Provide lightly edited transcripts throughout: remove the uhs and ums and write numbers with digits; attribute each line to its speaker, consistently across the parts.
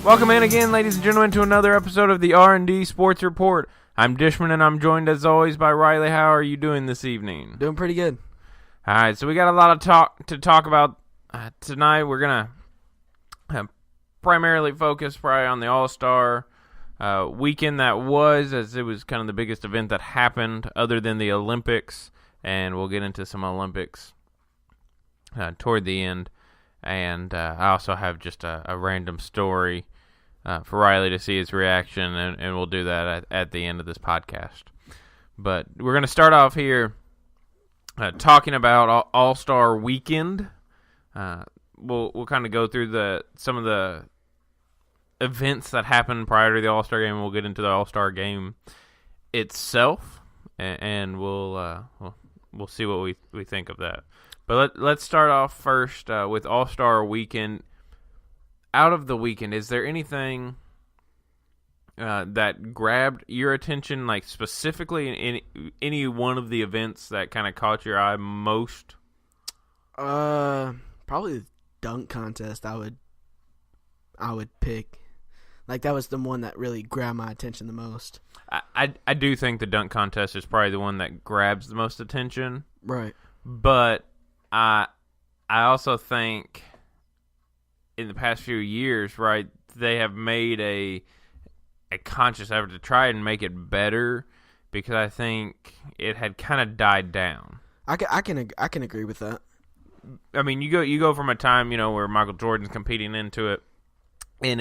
Speaker 1: Welcome in again, ladies and gentlemen, to another episode of the R&D Sports Report. I'm Dishmond, and I'm joined, as always, by Rylee. How are you doing this evening?
Speaker 2: Doing pretty good.
Speaker 1: All right, so we got a lot of to talk about tonight. We're going to primarily focus probably on the All-Star weekend that was, as it was kind of the biggest event that happened other than the Olympics, and we'll get into some Olympics toward the end. And I also have just a random story for Rylee to see his reaction, and we'll do that at the end of this podcast. But we're going to start off here talking about All-Star Weekend. We'll kind of go through some of the events that happened prior to the All-Star Game. We'll get into the All-Star Game itself, and we'll see what we think of that. But let's start off first with All-Star Weekend. Out of the weekend, is there anything that grabbed your attention, like specifically in any one of the events that kind of caught your eye most?
Speaker 2: Probably the dunk contest. I would pick. Like, that was the one that really grabbed my attention the most.
Speaker 1: I do think the dunk contest is probably the one that grabs the most attention.
Speaker 2: Right.
Speaker 1: But I also think in the past few years, right, they have made a conscious effort to try and make it better, because I think it had kind of died down.
Speaker 2: I can agree with that.
Speaker 1: I mean, you go from a time, where Michael Jordan's competing in it, and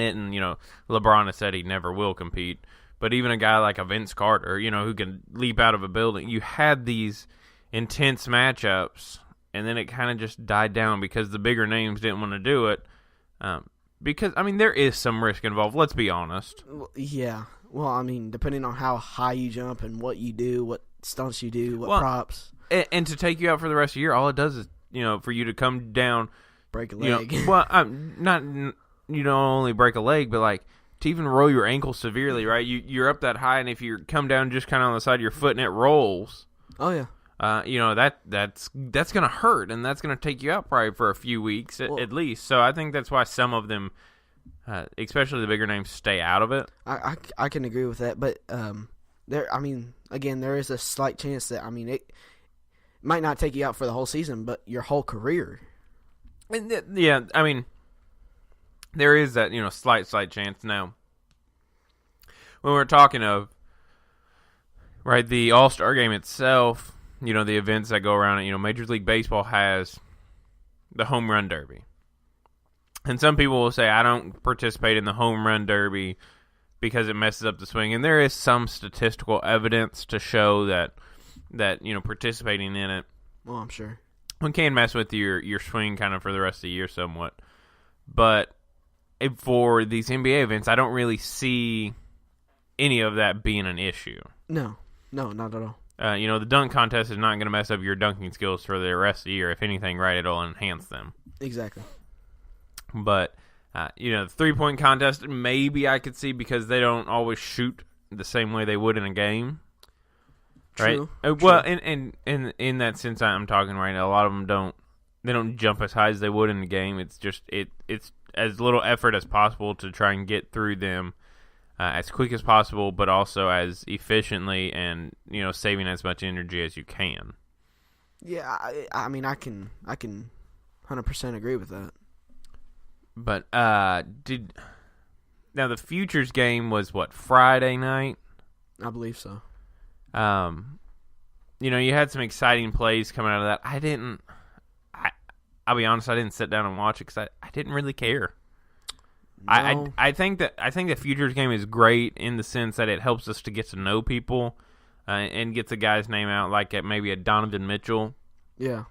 Speaker 1: LeBron has said he never will compete. But even a guy like a Vince Carter, who can leap out of a building, you had these intense matchups, and then it kind of just died down because the bigger names didn't want to do it. Because, I mean, there is some risk involved, let's be honest.
Speaker 2: Yeah. Well, I mean, depending on how high you jump and what you do, what stunts you do, what props.
Speaker 1: And to take you out for the rest of the year, all it does is, for you to come down.
Speaker 2: Break a leg.
Speaker 1: Not, only break a leg, but, like, to even roll your ankle severely, right? You're up that high, and if you come down just kind of on the side of your foot and it rolls.
Speaker 2: Oh, yeah.
Speaker 1: That's going to hurt, and that's going to take you out probably for a few weeks at least. So I think that's why some of them, especially the bigger names, stay out of it.
Speaker 2: I can agree with that, but there is a slight chance that it might not take you out for the whole season, but your whole career.
Speaker 1: And there is that slight chance. Now, when we're talking of right the All-Star Game itself. The events that go around it. Major League Baseball has the Home Run Derby. And some people will say, I don't participate in the Home Run Derby because it messes up the swing. And there is some statistical evidence to show that participating in it.
Speaker 2: Well, I'm sure.
Speaker 1: Can mess with your swing kind of for the rest of the year somewhat. But for these NBA events, I don't really see any of that being an issue.
Speaker 2: No, not at all.
Speaker 1: The dunk contest is not going to mess up your dunking skills for the rest of the year. If anything, right, it'll enhance them.
Speaker 2: Exactly.
Speaker 1: But, the three-point contest, maybe I could see because they don't always shoot the same way they would in a game. Right?
Speaker 2: True.
Speaker 1: Well, and in that sense, I'm talking right now, a lot of them don't jump as high as they would in the game. It's just, it's as little effort as possible to try and get through them as quick as possible, but also as efficiently and, saving as much energy as you can.
Speaker 2: Yeah, I can 100% agree with that.
Speaker 1: But now the Futures game was what, Friday night?
Speaker 2: I believe so.
Speaker 1: You had some exciting plays coming out of that. I'll be honest, I didn't sit down and watch it because I didn't really care.
Speaker 2: No.
Speaker 1: I think the Futures game is great in the sense that it helps us to get to know people and get the guy's name out, like maybe a Donovan Mitchell.
Speaker 2: Yeah.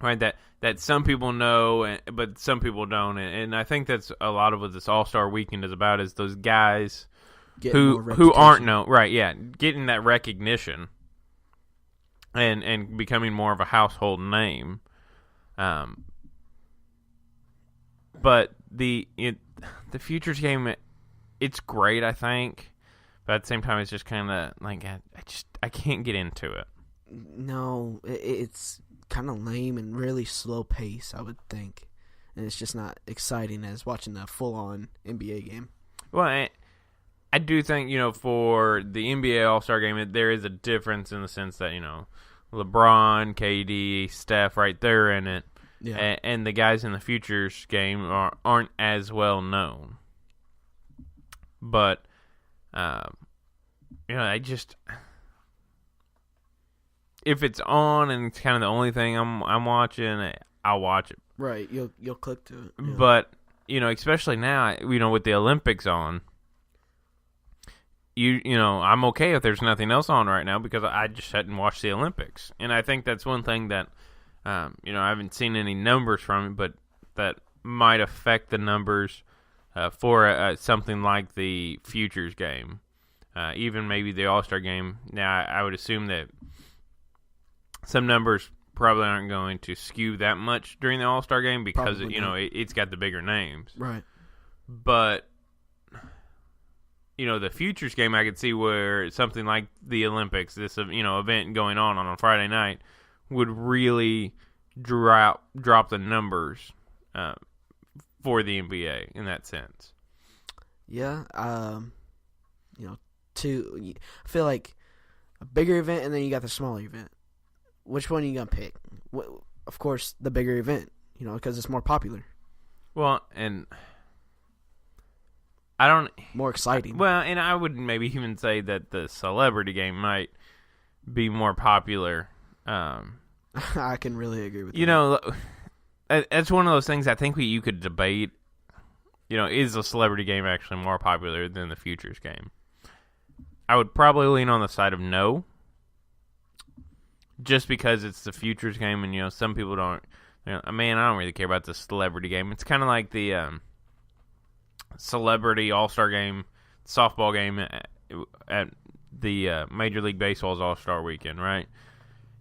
Speaker 1: Right, that some people know, but some people don't. And I think that's a lot of what this All-Star Weekend is about, is those guys who aren't known. Right, yeah, getting that recognition and becoming more of a household name. But the Futures game, it's great, I think, But at the same time, it's just kind of like I can't get into it.
Speaker 2: No, it's kind of lame and really slow pace, I would think. And it's just not exciting as watching a full-on NBA game.
Speaker 1: Well, I do think, for the NBA All-Star Game, there is a difference in the sense that, LeBron, KD, Steph, right, they're in it.
Speaker 2: Yeah.
Speaker 1: And the guys in the Futures game aren't as well known. But, I just... If it's on and it's kind of the only thing I'm watching, I'll watch it.
Speaker 2: Right, you'll click to it. Yeah.
Speaker 1: But, especially now, with the Olympics on, I'm okay if there's nothing else on right now because I just hadn't watched the Olympics. And I think that's one thing that, I haven't seen any numbers from it, but that might affect the numbers for something like the Futures game. Even maybe the All-Star game. Now, I would assume that some numbers probably aren't going to skew that much during the All-Star game because, it's got the bigger names.
Speaker 2: Right.
Speaker 1: But, the Futures game, I could see where something like the Olympics, this, event going on a Friday night, would really drop the numbers for the NBA in that sense.
Speaker 2: Yeah. I feel like a bigger event and then you got the smaller event. Which one are you going to pick? Of course, the bigger event, because it's more popular.
Speaker 1: Well, and I don't...
Speaker 2: More exciting.
Speaker 1: Well, and I would maybe even say that the celebrity game might be more popular.
Speaker 2: I can really agree with that.
Speaker 1: That's one of those things I think you could debate. Is the celebrity game actually more popular than the Futures game? I would probably lean on the side of no. Just because it's the Futures game and, some people don't... I don't really care about the celebrity game. It's kind of like the celebrity All-Star game, softball game at the Major League Baseball's All-Star weekend, right?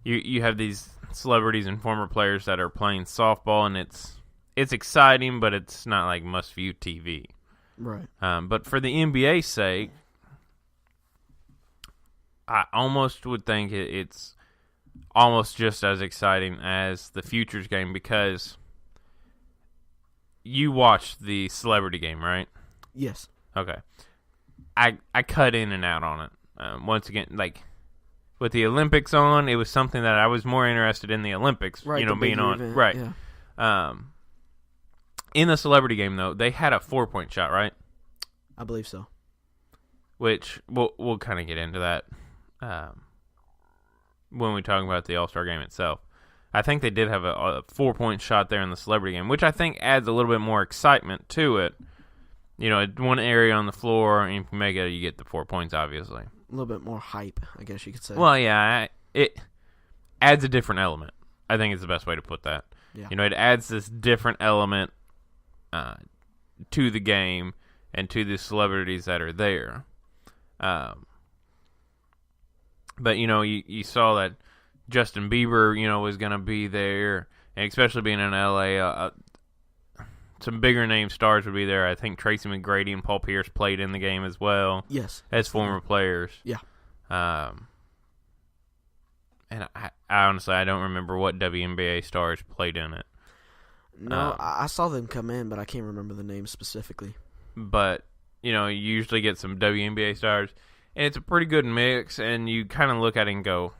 Speaker 1: You have these celebrities and former players that are playing softball, and it's exciting, but it's not like must-view TV.
Speaker 2: Right.
Speaker 1: But for the NBA's sake, I almost would think it's almost just as exciting as the Futures game because you watched the celebrity game, right?
Speaker 2: Yes.
Speaker 1: Okay. I cut in and out on it. Once again, like with the Olympics on, it was something that I was more interested in the Olympics,
Speaker 2: right,
Speaker 1: being on.
Speaker 2: Event,
Speaker 1: right.
Speaker 2: Yeah.
Speaker 1: In the celebrity game, though, they had a 4-point shot, right?
Speaker 2: I believe so.
Speaker 1: Which we'll kind of get into that when we talk about the All-Star game itself. I think they did have a 4-point shot there in the celebrity game, which I think adds a little bit more excitement to it. One area on the floor, and if you make it, you get the 4 points, obviously.
Speaker 2: A little bit more hype, I guess you could say.
Speaker 1: Well, yeah, it adds a different element. I think it's the best way to put that.
Speaker 2: Yeah.
Speaker 1: It adds this different element to the game and to the celebrities that are there. But, you saw that Justin Bieber, was going to be there, and especially being in L.A., some bigger name stars would be there. I think Tracy McGrady and Paul Pierce played in the game as well.
Speaker 2: Yes.
Speaker 1: As former players.
Speaker 2: Yeah.
Speaker 1: And I honestly, I don't remember what WNBA stars played in it.
Speaker 2: No, I saw them come in, but I can't remember the name specifically.
Speaker 1: But, you usually get some WNBA stars. And it's a pretty good mix, and you kind of look at it and go,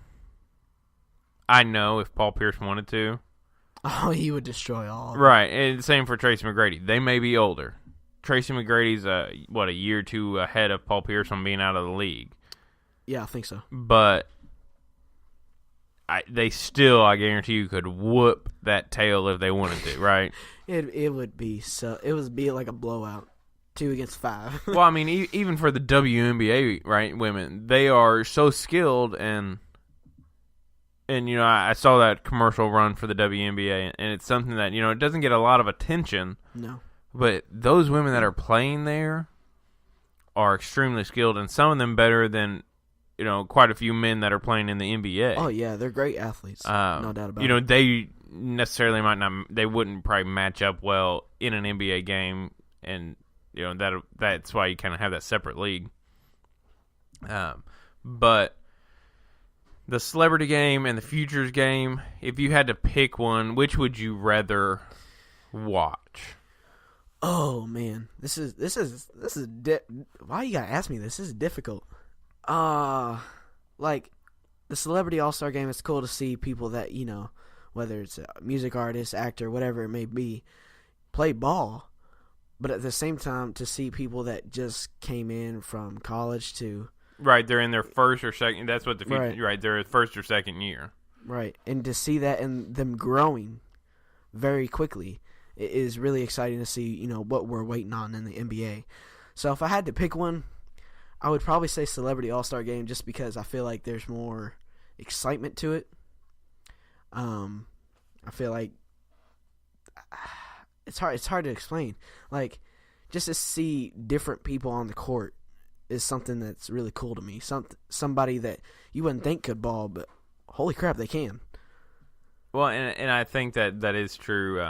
Speaker 1: I know if Paul Pierce wanted to.
Speaker 2: Oh, he would destroy all of them.
Speaker 1: Right, and same for Tracy McGrady. They may be older. Tracy McGrady's, a year or two ahead of Paul Pierce on being out of the league.
Speaker 2: Yeah, I think so.
Speaker 1: But they still, I guarantee you, could whoop that tail if they wanted to, right?
Speaker 2: It would be like a blowout. 2 against 5.
Speaker 1: Well, I mean, even for the WNBA, right, women, they are so skilled, and I saw that commercial run for the WNBA, and it's something that, it doesn't get a lot of attention.
Speaker 2: No.
Speaker 1: But those women that are playing there are extremely skilled, and some of them better than, quite a few men that are playing in the NBA.
Speaker 2: Oh, yeah, they're great athletes. No doubt about it.
Speaker 1: They necessarily they wouldn't probably match up well in an NBA game, and that's why you kind of have that separate league. But the celebrity game and the futures game, if you had to pick one, which would you rather watch?
Speaker 2: Oh man, this is why you gotta ask me this? This is difficult. Like the Celebrity All-Star Game, it's cool to see people that, whether it's a music artist, actor, whatever it may be, play ball. But at the same time, to see people that just came in from college to
Speaker 1: Right, they're in their first or second. That's what the future.
Speaker 2: Right.
Speaker 1: Right, they're first or second year.
Speaker 2: right, and to see that and them growing very quickly, it is really exciting to see. What we're waiting on in the NBA. So if I had to pick one, I would probably say Celebrity All-Star Game, just because I feel like there's more excitement to it. I feel like it's hard to explain. Like, just to see different people on the court is something that's really cool to me. Somebody that you wouldn't think could ball, but holy crap, they can.
Speaker 1: Well, and I think that is true.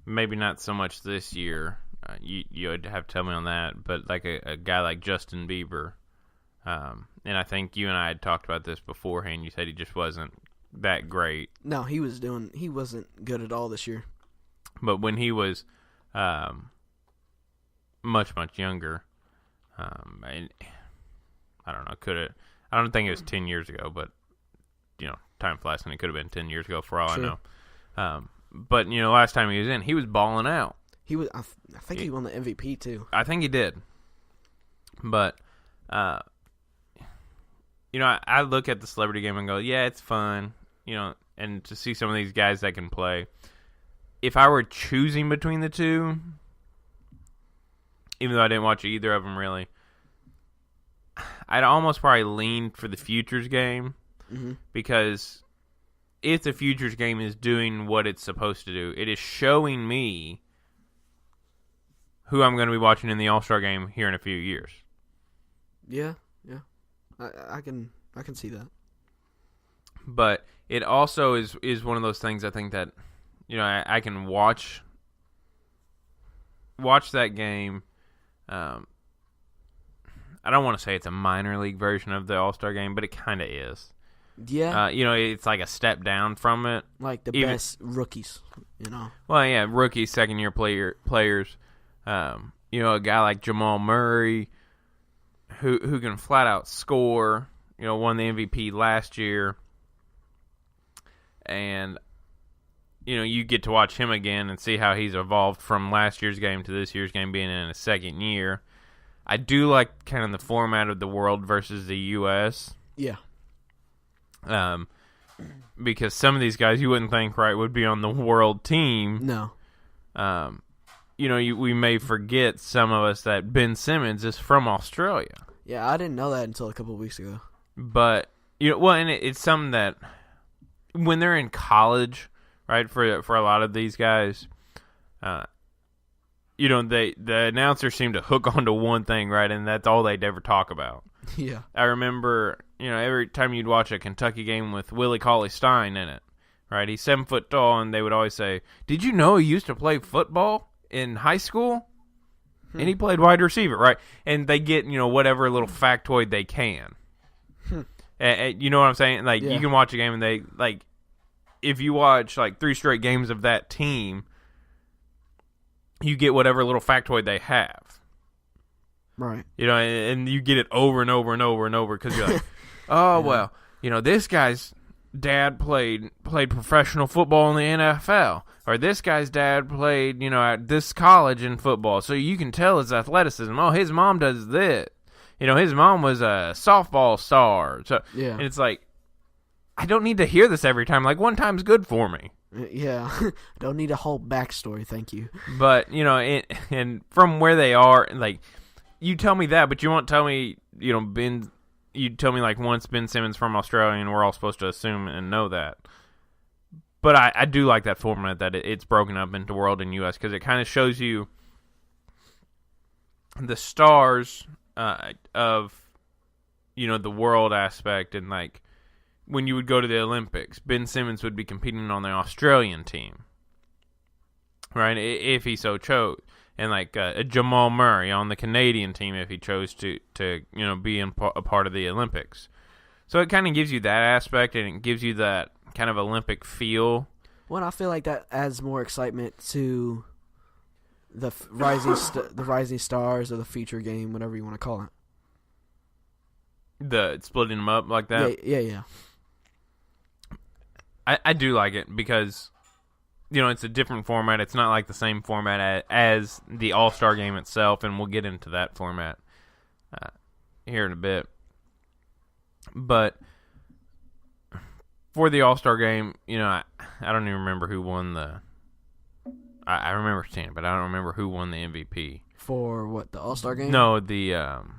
Speaker 1: Maybe not so much this year. You would have to tell me on that, but like a guy like Justin Bieber, and I think you and I had talked about this beforehand. You said he just wasn't that great.
Speaker 2: No, he wasn't good at all this year.
Speaker 1: But when he was much younger, and I don't know, I don't think it was 10 years ago, but time flies, and it could have been 10 years ago for all
Speaker 2: Sure.
Speaker 1: I know. But last time he was in, he was balling out.
Speaker 2: He was. I think he won the MVP too.
Speaker 1: I think he did. But I look at the celebrity game and go, yeah, it's fun. And to see some of these guys that can play. If I were choosing between the two, even though I didn't watch either of them really, I'd almost probably lean for the futures game.
Speaker 2: Mm-hmm.
Speaker 1: Because if the futures game is doing what it's supposed to do, it is showing me who I'm going to be watching in the All-Star game here in a few years.
Speaker 2: Yeah. I can see that.
Speaker 1: But it also is one of those things, I think, that I can watch that game. I don't want to say it's a minor league version of the All-Star game, but it kind of is.
Speaker 2: Yeah.
Speaker 1: It's like a step down from it.
Speaker 2: Like the best rookies,
Speaker 1: Well, yeah, rookies, second-year players. A guy like Jamal Murray, who can flat out score. Won the MVP last year, and you get to watch him again and see how he's evolved from last year's game to this year's game, being in a second year. I do like kind of the format of the world versus the U.S.
Speaker 2: Yeah.
Speaker 1: Because some of these guys you wouldn't think would be on the world team.
Speaker 2: No.
Speaker 1: We may forget, some of us, that Ben Simmons is from Australia.
Speaker 2: Yeah, I didn't know that until a couple of weeks ago.
Speaker 1: But and it's something that when they're in college, right? For a lot of these guys, the announcers seem to hook onto one thing, right? And that's all they'd ever talk about.
Speaker 2: Yeah.
Speaker 1: I remember, every time you'd watch a Kentucky game with Willie Cauley-Stein in it, right? He's 7 foot tall, and they would always say, "Did you know he used to play football in high school?" And he played wide receiver, right? And they get, whatever little factoid they can. You know what I'm saying? Like,
Speaker 2: Yeah.
Speaker 1: You can watch a game and they, like, if you watch, like, 3 straight games of that team, you get whatever little factoid they have.
Speaker 2: Right.
Speaker 1: And you get it over and over and over and over because you're like, oh, well, this guy's dad played professional football in the NFL, or this guy's dad played, at this college in football. So you can tell his athleticism. Oh, his mom does this. His mom was a softball star. So,
Speaker 2: Yeah.
Speaker 1: And it's like, I don't need to hear this every time. Like, one time's good for me.
Speaker 2: Yeah. I don't need a whole backstory, thank you.
Speaker 1: But, and from where they are, like, you tell me that, but you won't tell me, you tell me, like, once Ben Simmons from Australia, and we're all supposed to assume and know that. But I do like that format, that it's broken up into world and U.S., because it kind of shows you the stars of, the world aspect. And, like, when you would go to the Olympics, Ben Simmons would be competing on the Australian team, right, if he so chose. and like a Jamal Murray on the Canadian team if he chose to be a part of the Olympics. So it kind of gives you that aspect, and it gives you that kind of Olympic feel.
Speaker 2: Well, I feel like that adds more excitement to the rising stars or the future game, whatever you want to call it.
Speaker 1: The splitting them up like that.
Speaker 2: Yeah.
Speaker 1: I do like it because it's a different format. It's not like the same format as the All-Star game itself, and we'll get into that format here in a bit. But for the All-Star game, I don't even remember who won the. I remember seeing it, but I don't remember who won the MVP.
Speaker 2: For what, the All-Star game?
Speaker 1: No, the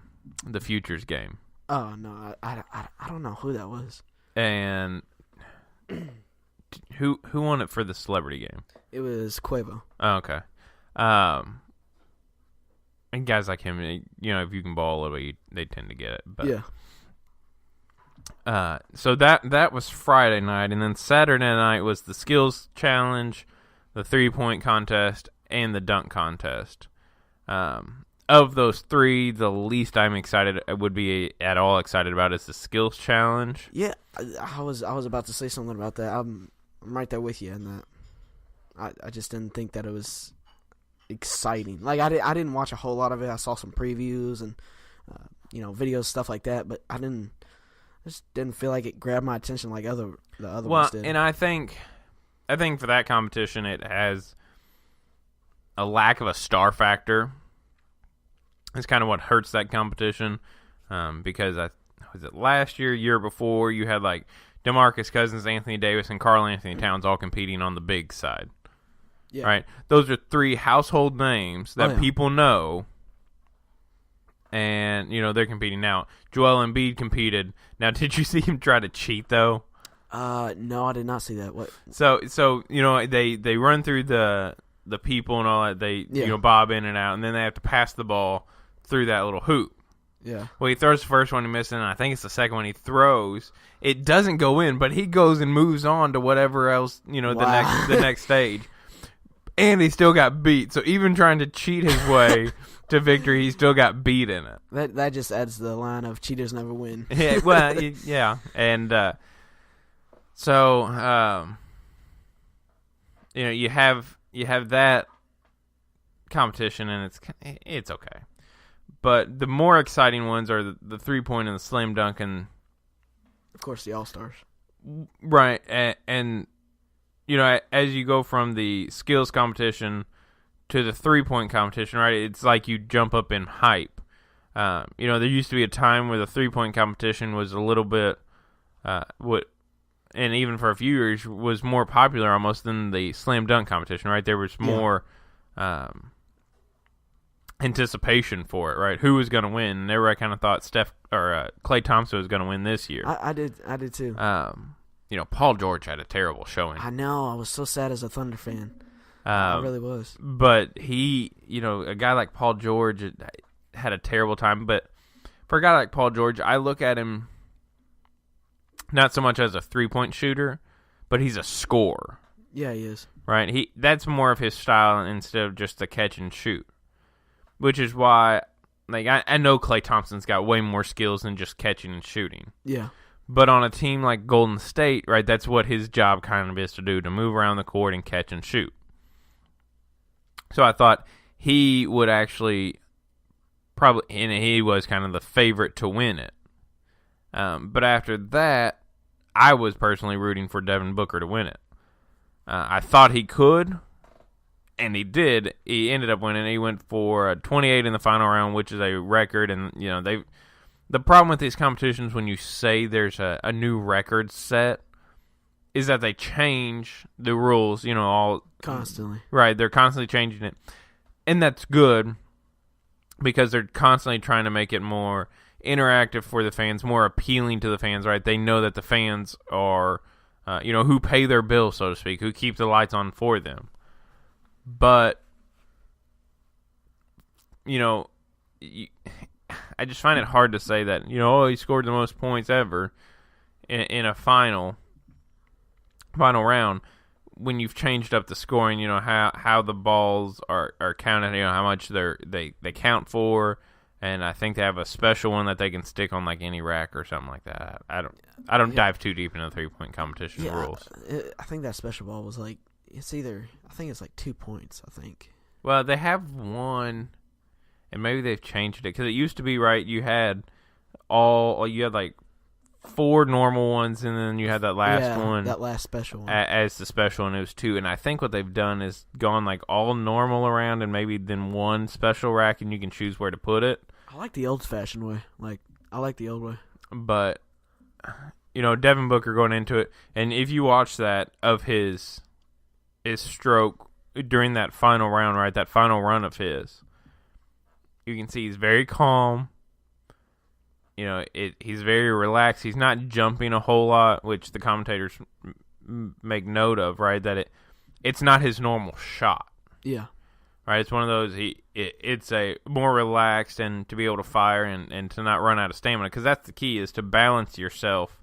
Speaker 1: Futures game.
Speaker 2: Oh no, I don't know who that was.
Speaker 1: And who won it for the celebrity game?
Speaker 2: It was Quavo.
Speaker 1: Oh, okay. And guys like him, if you can ball a little bit, they tend to get it. But,
Speaker 2: yeah.
Speaker 1: So that was Friday night, and then Saturday night was the skills challenge, the 3-point contest, and the dunk contest. Of those three, the least I'm excited at all excited about is the skills challenge.
Speaker 2: Yeah, I was about to say something about that. I'm right there with you in that. I just didn't think that it was exciting. Like I didn't watch a whole lot of it. I saw some previews and videos, stuff like that, but I just didn't feel like it grabbed my attention like the other ones did.
Speaker 1: Well, and I think for that competition it has a lack of a star factor. It's kind of what hurts that competition, because was it last year before, you had like DeMarcus Cousins, Anthony Davis, and Karl Anthony Towns all competing on the big side. Yeah. Right? Those are three household names that people know, and they're competing now. Joel Embiid competed. Now, did you see him try to cheat though?
Speaker 2: No, I did not see that. What?
Speaker 1: So they run through the people and all that. They bob in and out, and then they have to pass the ball through that little hoop.
Speaker 2: Yeah.
Speaker 1: Well, he throws the first one, he misses, and I think it's the second one he throws. It doesn't go in, but he goes and moves on to whatever else, the next stage. And he still got beat. So even trying to cheat his way to victory, he still got beat in it.
Speaker 2: That just adds to the line of cheaters never win.
Speaker 1: Yeah, well, yeah. And you have that competition, and it's okay. But the more exciting ones are the 3-point and the slam dunk, and
Speaker 2: of course the All-Stars.
Speaker 1: Right, and as you go from the skills competition to the 3-point competition, right, it's like you jump up in hype. There used to be a time where the 3-point competition was a little bit, and even for a few years, was more popular almost than the slam dunk competition, right? There was more anticipation for it, right? Who was going to win? And everybody kind of thought Klay Thompson was going to win this year.
Speaker 2: I did too.
Speaker 1: Paul George had a terrible showing.
Speaker 2: I know. I was so sad as a Thunder fan. I really was.
Speaker 1: But he, a guy like Paul George had a terrible time. But for a guy like Paul George, I look at him not so much as a 3-point shooter, but he's a scorer.
Speaker 2: Yeah, he is.
Speaker 1: Right? That's more of his style instead of just the catch and shoot. Which is why, I know Klay Thompson's got way more skills than just catching and shooting.
Speaker 2: Yeah.
Speaker 1: But on a team like Golden State, right, that's what his job kind of is to do, to move around the court and catch and shoot. So I thought he would actually probably, and he was kind of the favorite to win it. But after that, I was personally rooting for Devin Booker to win it. I thought he could, and he did. He ended up winning. He went for 28 in the final round, which is a record. And the problem with these competitions, when you say there's a new record set, is that they change the rules. All
Speaker 2: constantly.
Speaker 1: Right, they're constantly changing it, and that's good because they're constantly trying to make it more interactive for the fans, more appealing to the fans. Right, they know that the fans are, who pay their bill, so to speak, who keep the lights on for them. But, I just find it hard to say that, he scored the most points ever in a final round when you've changed up the scoring, how the balls are counted, how much they count for, and I think they have a special one that they can stick on like any rack or something like that. I don't dive too deep into the 3-point competition rules.
Speaker 2: I think that special ball was like I think it's like 2 points. I think.
Speaker 1: Well, they have one, and maybe they've changed it because it used to be right. You had like 4 normal ones, and then you had that last one.
Speaker 2: That last special one.
Speaker 1: As the special, and it was 2. And I think what they've done is gone like all normal around, and maybe then one special rack, and you can choose where to put it.
Speaker 2: I like the old-fashioned way. I like the old way.
Speaker 1: But, Devin Booker going into it, and if you watch that of his stroke during that final round, right, that final run of his, you can see he's very calm. He's very relaxed. He's not jumping a whole lot, which the commentators make note of, right? That it's not his normal shot.
Speaker 2: Yeah.
Speaker 1: Right? It's one of those, it's a more relaxed and to be able to fire and to not run out of stamina, because that's the key, is to balance yourself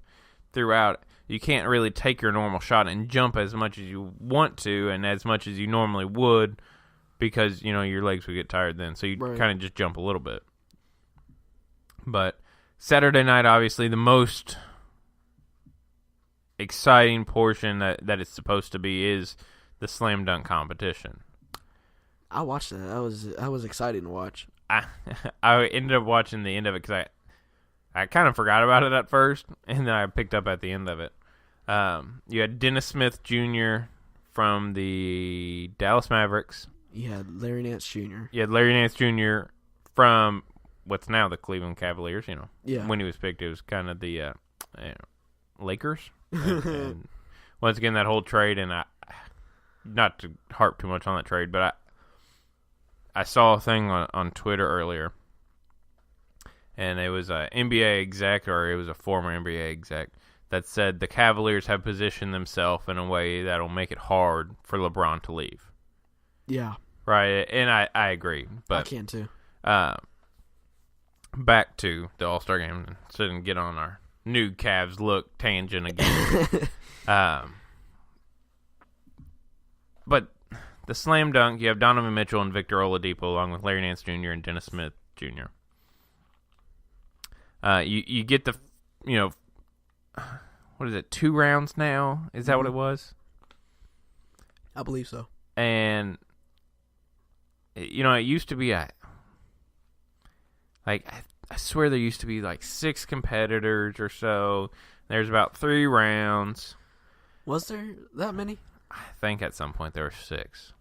Speaker 1: throughout. You can't really take your normal shot and jump as much as you want to and as much as you normally would, because, your legs would get tired then. So you kind of just jump a little bit. But Saturday night, obviously, the most exciting portion that it's supposed to be is the slam dunk competition.
Speaker 2: I watched that. I was excited to watch.
Speaker 1: I ended up watching the end of it because I kind of forgot about it at first, and then I picked up at the end of it. You had Dennis Smith Jr. from the Dallas Mavericks.
Speaker 2: You had Larry Nance Jr.
Speaker 1: You had Larry Nance Jr. from what's now the Cleveland Cavaliers.
Speaker 2: Yeah.
Speaker 1: When he was picked, it was kind of the Lakers. and once again, that whole trade, and not to harp too much on that trade, but I saw a thing on Twitter earlier, and it was an NBA exec, or it was a former NBA exec, that said the Cavaliers have positioned themselves in a way that'll make it hard for LeBron to leave.
Speaker 2: Yeah.
Speaker 1: Right, and I agree. But
Speaker 2: I can too.
Speaker 1: Back to the All-Star game, so we can get on our new Cavs look tangent again. But the slam dunk, you have Donovan Mitchell and Victor Oladipo along with Larry Nance Jr. and Dennis Smith Jr. You get the, what is it, 2 rounds now? Is that what it was?
Speaker 2: I believe so.
Speaker 1: And, it used to be, I swear there used to be 6 competitors or so. There's about 3 rounds.
Speaker 2: Was there that many?
Speaker 1: I think at some point there were 6.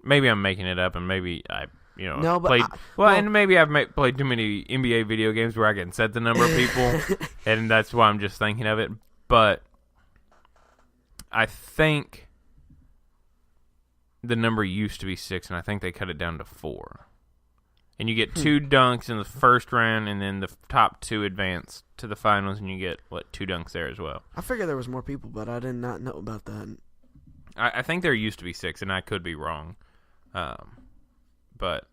Speaker 1: Maybe I'm making it up, and maybe I
Speaker 2: no, but
Speaker 1: played and maybe I've played too many NBA video games where I can set the number of people, and that's why I'm just thinking of it. But I think the number used to be 6, and I think they cut it down to 4. And you get 2 dunks in the first round, and then the top 2 advance to the finals, and you get 2 dunks there as well.
Speaker 2: I figured there was more people, but I did not know about that.
Speaker 1: I think there used to be 6, and I could be wrong. But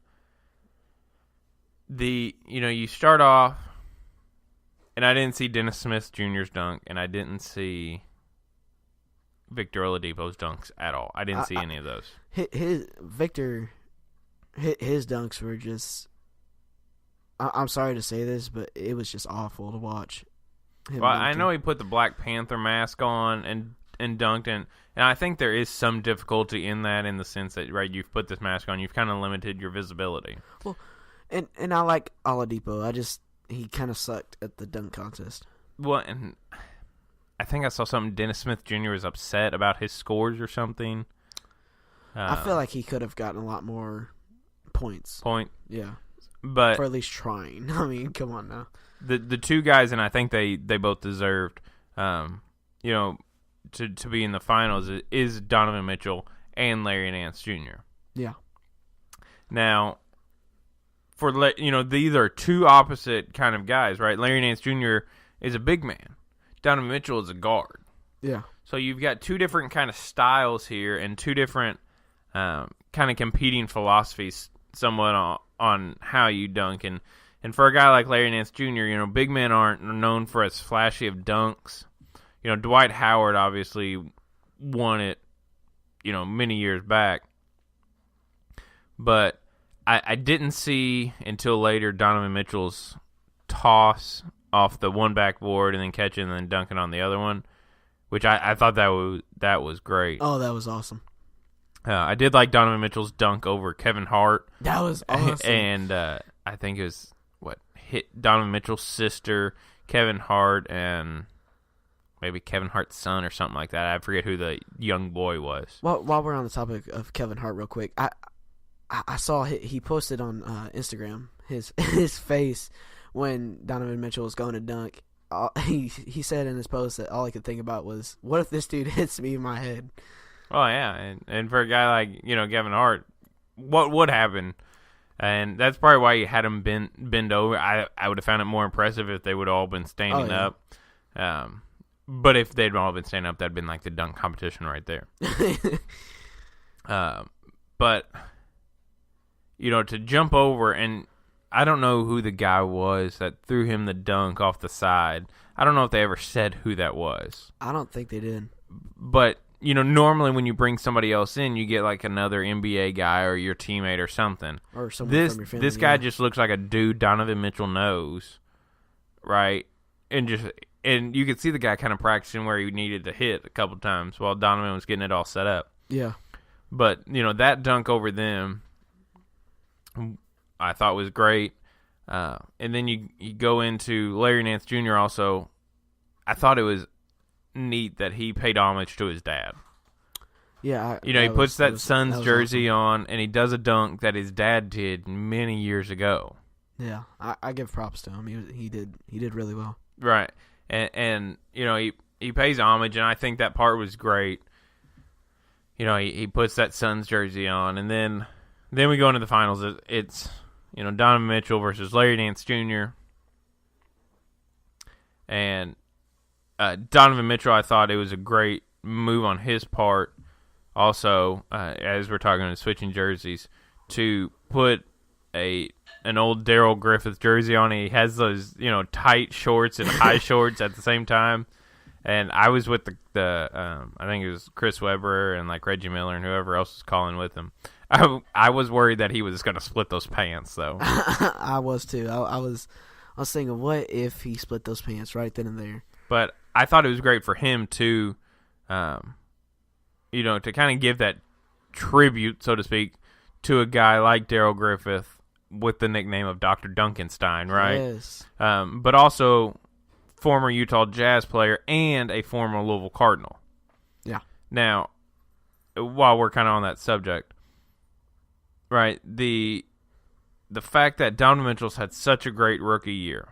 Speaker 1: you start off, and I didn't see Dennis Smith Jr.'s dunk, and I didn't see Victor Oladipo's dunks at all. I didn't see any of those.
Speaker 2: His dunks were just, I'm sorry to say this, but it was just awful to watch.
Speaker 1: Well, I know he put the Black Panther mask on and dunked, and I think there is some difficulty in that, in the sense that, right, you've put this mask on, you've kind of limited your visibility.
Speaker 2: Well, and I like Oladipo. He kind of sucked at the dunk contest.
Speaker 1: Well, and I think I saw something, Dennis Smith Jr. was upset about his scores or something.
Speaker 2: I feel like he could have gotten a lot more points. Yeah.
Speaker 1: But
Speaker 2: for at least trying. I mean, come on now.
Speaker 1: The 2 guys, and I think they both deserved, to be in the finals, is Donovan Mitchell and Larry Nance Jr.
Speaker 2: Yeah.
Speaker 1: Now, these are 2 opposite kind of guys, right? Larry Nance Jr. is a big man. Donovan Mitchell is a guard.
Speaker 2: Yeah.
Speaker 1: So you've got 2 different kind of styles here, and 2 different kind of competing philosophies somewhat on how you dunk. And for a guy like Larry Nance Jr., big men aren't known for as flashy of dunks. Dwight Howard obviously won it, many years back. But I didn't see until later Donovan Mitchell's toss off the one backboard and then catching and then dunking on the other one, which I thought that was great.
Speaker 2: Oh, that was awesome.
Speaker 1: I did like Donovan Mitchell's dunk over Kevin Hart.
Speaker 2: That was awesome.
Speaker 1: And I think it was, hit Donovan Mitchell's sister, Kevin Hart, and maybe Kevin Hart's son or something like that. I forget who the young boy was.
Speaker 2: While we're on the topic of Kevin Hart real quick, I saw he posted on Instagram his face when Donovan Mitchell was going to dunk. He said in his post that all he could think about was, what if this dude hits me in my head?
Speaker 1: Oh, yeah, and for a guy like, Kevin Hart, what would happen? And that's probably why you had him bend over. I would have found it more impressive if they would have all been standing up. But if they'd all been standing up, that'd been like the dunk competition right there. But, to jump over, and I don't know who the guy was that threw him the dunk off the side. I don't know if they ever said who that was.
Speaker 2: I don't think they did.
Speaker 1: But, normally when you bring somebody else in, you get like another NBA guy or your teammate or something.
Speaker 2: Or someone from your family.
Speaker 1: This guy just looks like a dude Donovan Mitchell knows, right? And you could see the guy kind of practicing where he needed to hit a couple times while Donovan was getting it all set up.
Speaker 2: Yeah.
Speaker 1: But, that dunk over them, I thought was great. And then you go into Larry Nance Jr. also. I thought it was neat that he paid homage to his dad.
Speaker 2: Yeah.
Speaker 1: He puts that Suns jersey on, and he does a dunk that his dad did many years ago.
Speaker 2: Yeah, I give props to him. He did really well.
Speaker 1: Right. And he pays homage, and I think that part was great. He puts that Suns jersey on, and then we go into the finals. It's Donovan Mitchell versus Larry Nance Jr. And Donovan Mitchell, I thought it was a great move on his part. Also, as we're talking about switching jerseys, to put an old Darrell Griffith jersey on. He has those tight shorts and high shorts at the same time. And I was with the I think it was Chris Webber and like Reggie Miller and whoever else was calling with him. I was worried that he was going to split those pants though.
Speaker 2: I was too. I was thinking, what if he split those pants right then and there?
Speaker 1: But I thought it was great for him to, to kind of give that tribute, so to speak, to a guy like Darrell Griffith with the nickname of Dr. Duncanstein, right?
Speaker 2: Yes.
Speaker 1: But also former Utah Jazz player and a former Louisville Cardinal.
Speaker 2: Yeah.
Speaker 1: Now, while we're kind of on that subject, right, the fact that Donovan Mitchell's had such a great rookie year,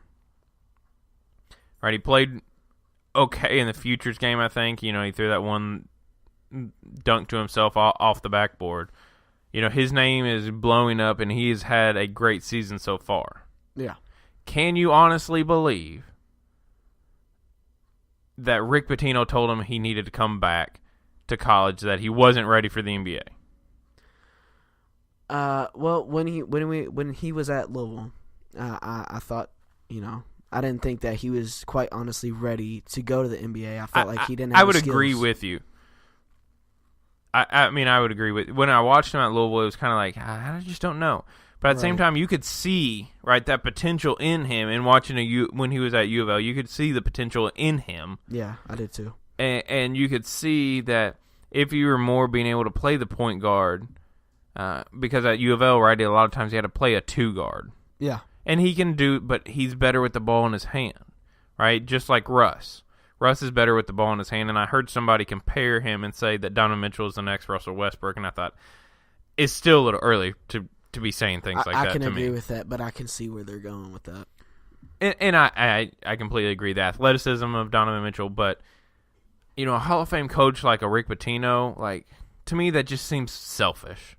Speaker 1: right? He played okay in the futures game, I think. He threw that one dunk to himself off the backboard. His name is blowing up, and he has had a great season so far.
Speaker 2: Yeah.
Speaker 1: Can you honestly believe that Rick Pitino told him he needed to come back to college, that he wasn't ready for the NBA?
Speaker 2: Well, when he was at Louisville, I thought, I didn't think that he was quite honestly ready to go to the NBA. I felt like he didn't have the skills.
Speaker 1: Agree with you. I mean, I would agree with. When I watched him at Louisville, it was kind of like, I just don't know. But at the same time, you could see, right, that potential in him. And watching when he was at U of L, you could see the potential in him.
Speaker 2: Yeah, I did too.
Speaker 1: And you could see that if you were more being able to play the point guard, because at U of L, right, a lot of times he had to play a two guard.
Speaker 2: Yeah.
Speaker 1: And he can do, but he's better with the ball in his hand, right? Just like Russ. Russ is better with the ball in his hand, and I heard somebody compare him and say that Donovan Mitchell is the next Russell Westbrook, and I thought, it's still a little early to be saying things like that to me.
Speaker 2: I can agree with that, but I can see where they're going with that.
Speaker 1: And I completely agree. The athleticism of Donovan Mitchell, but, a Hall of Fame coach like a Rick Pitino, like, to me that just seems selfish,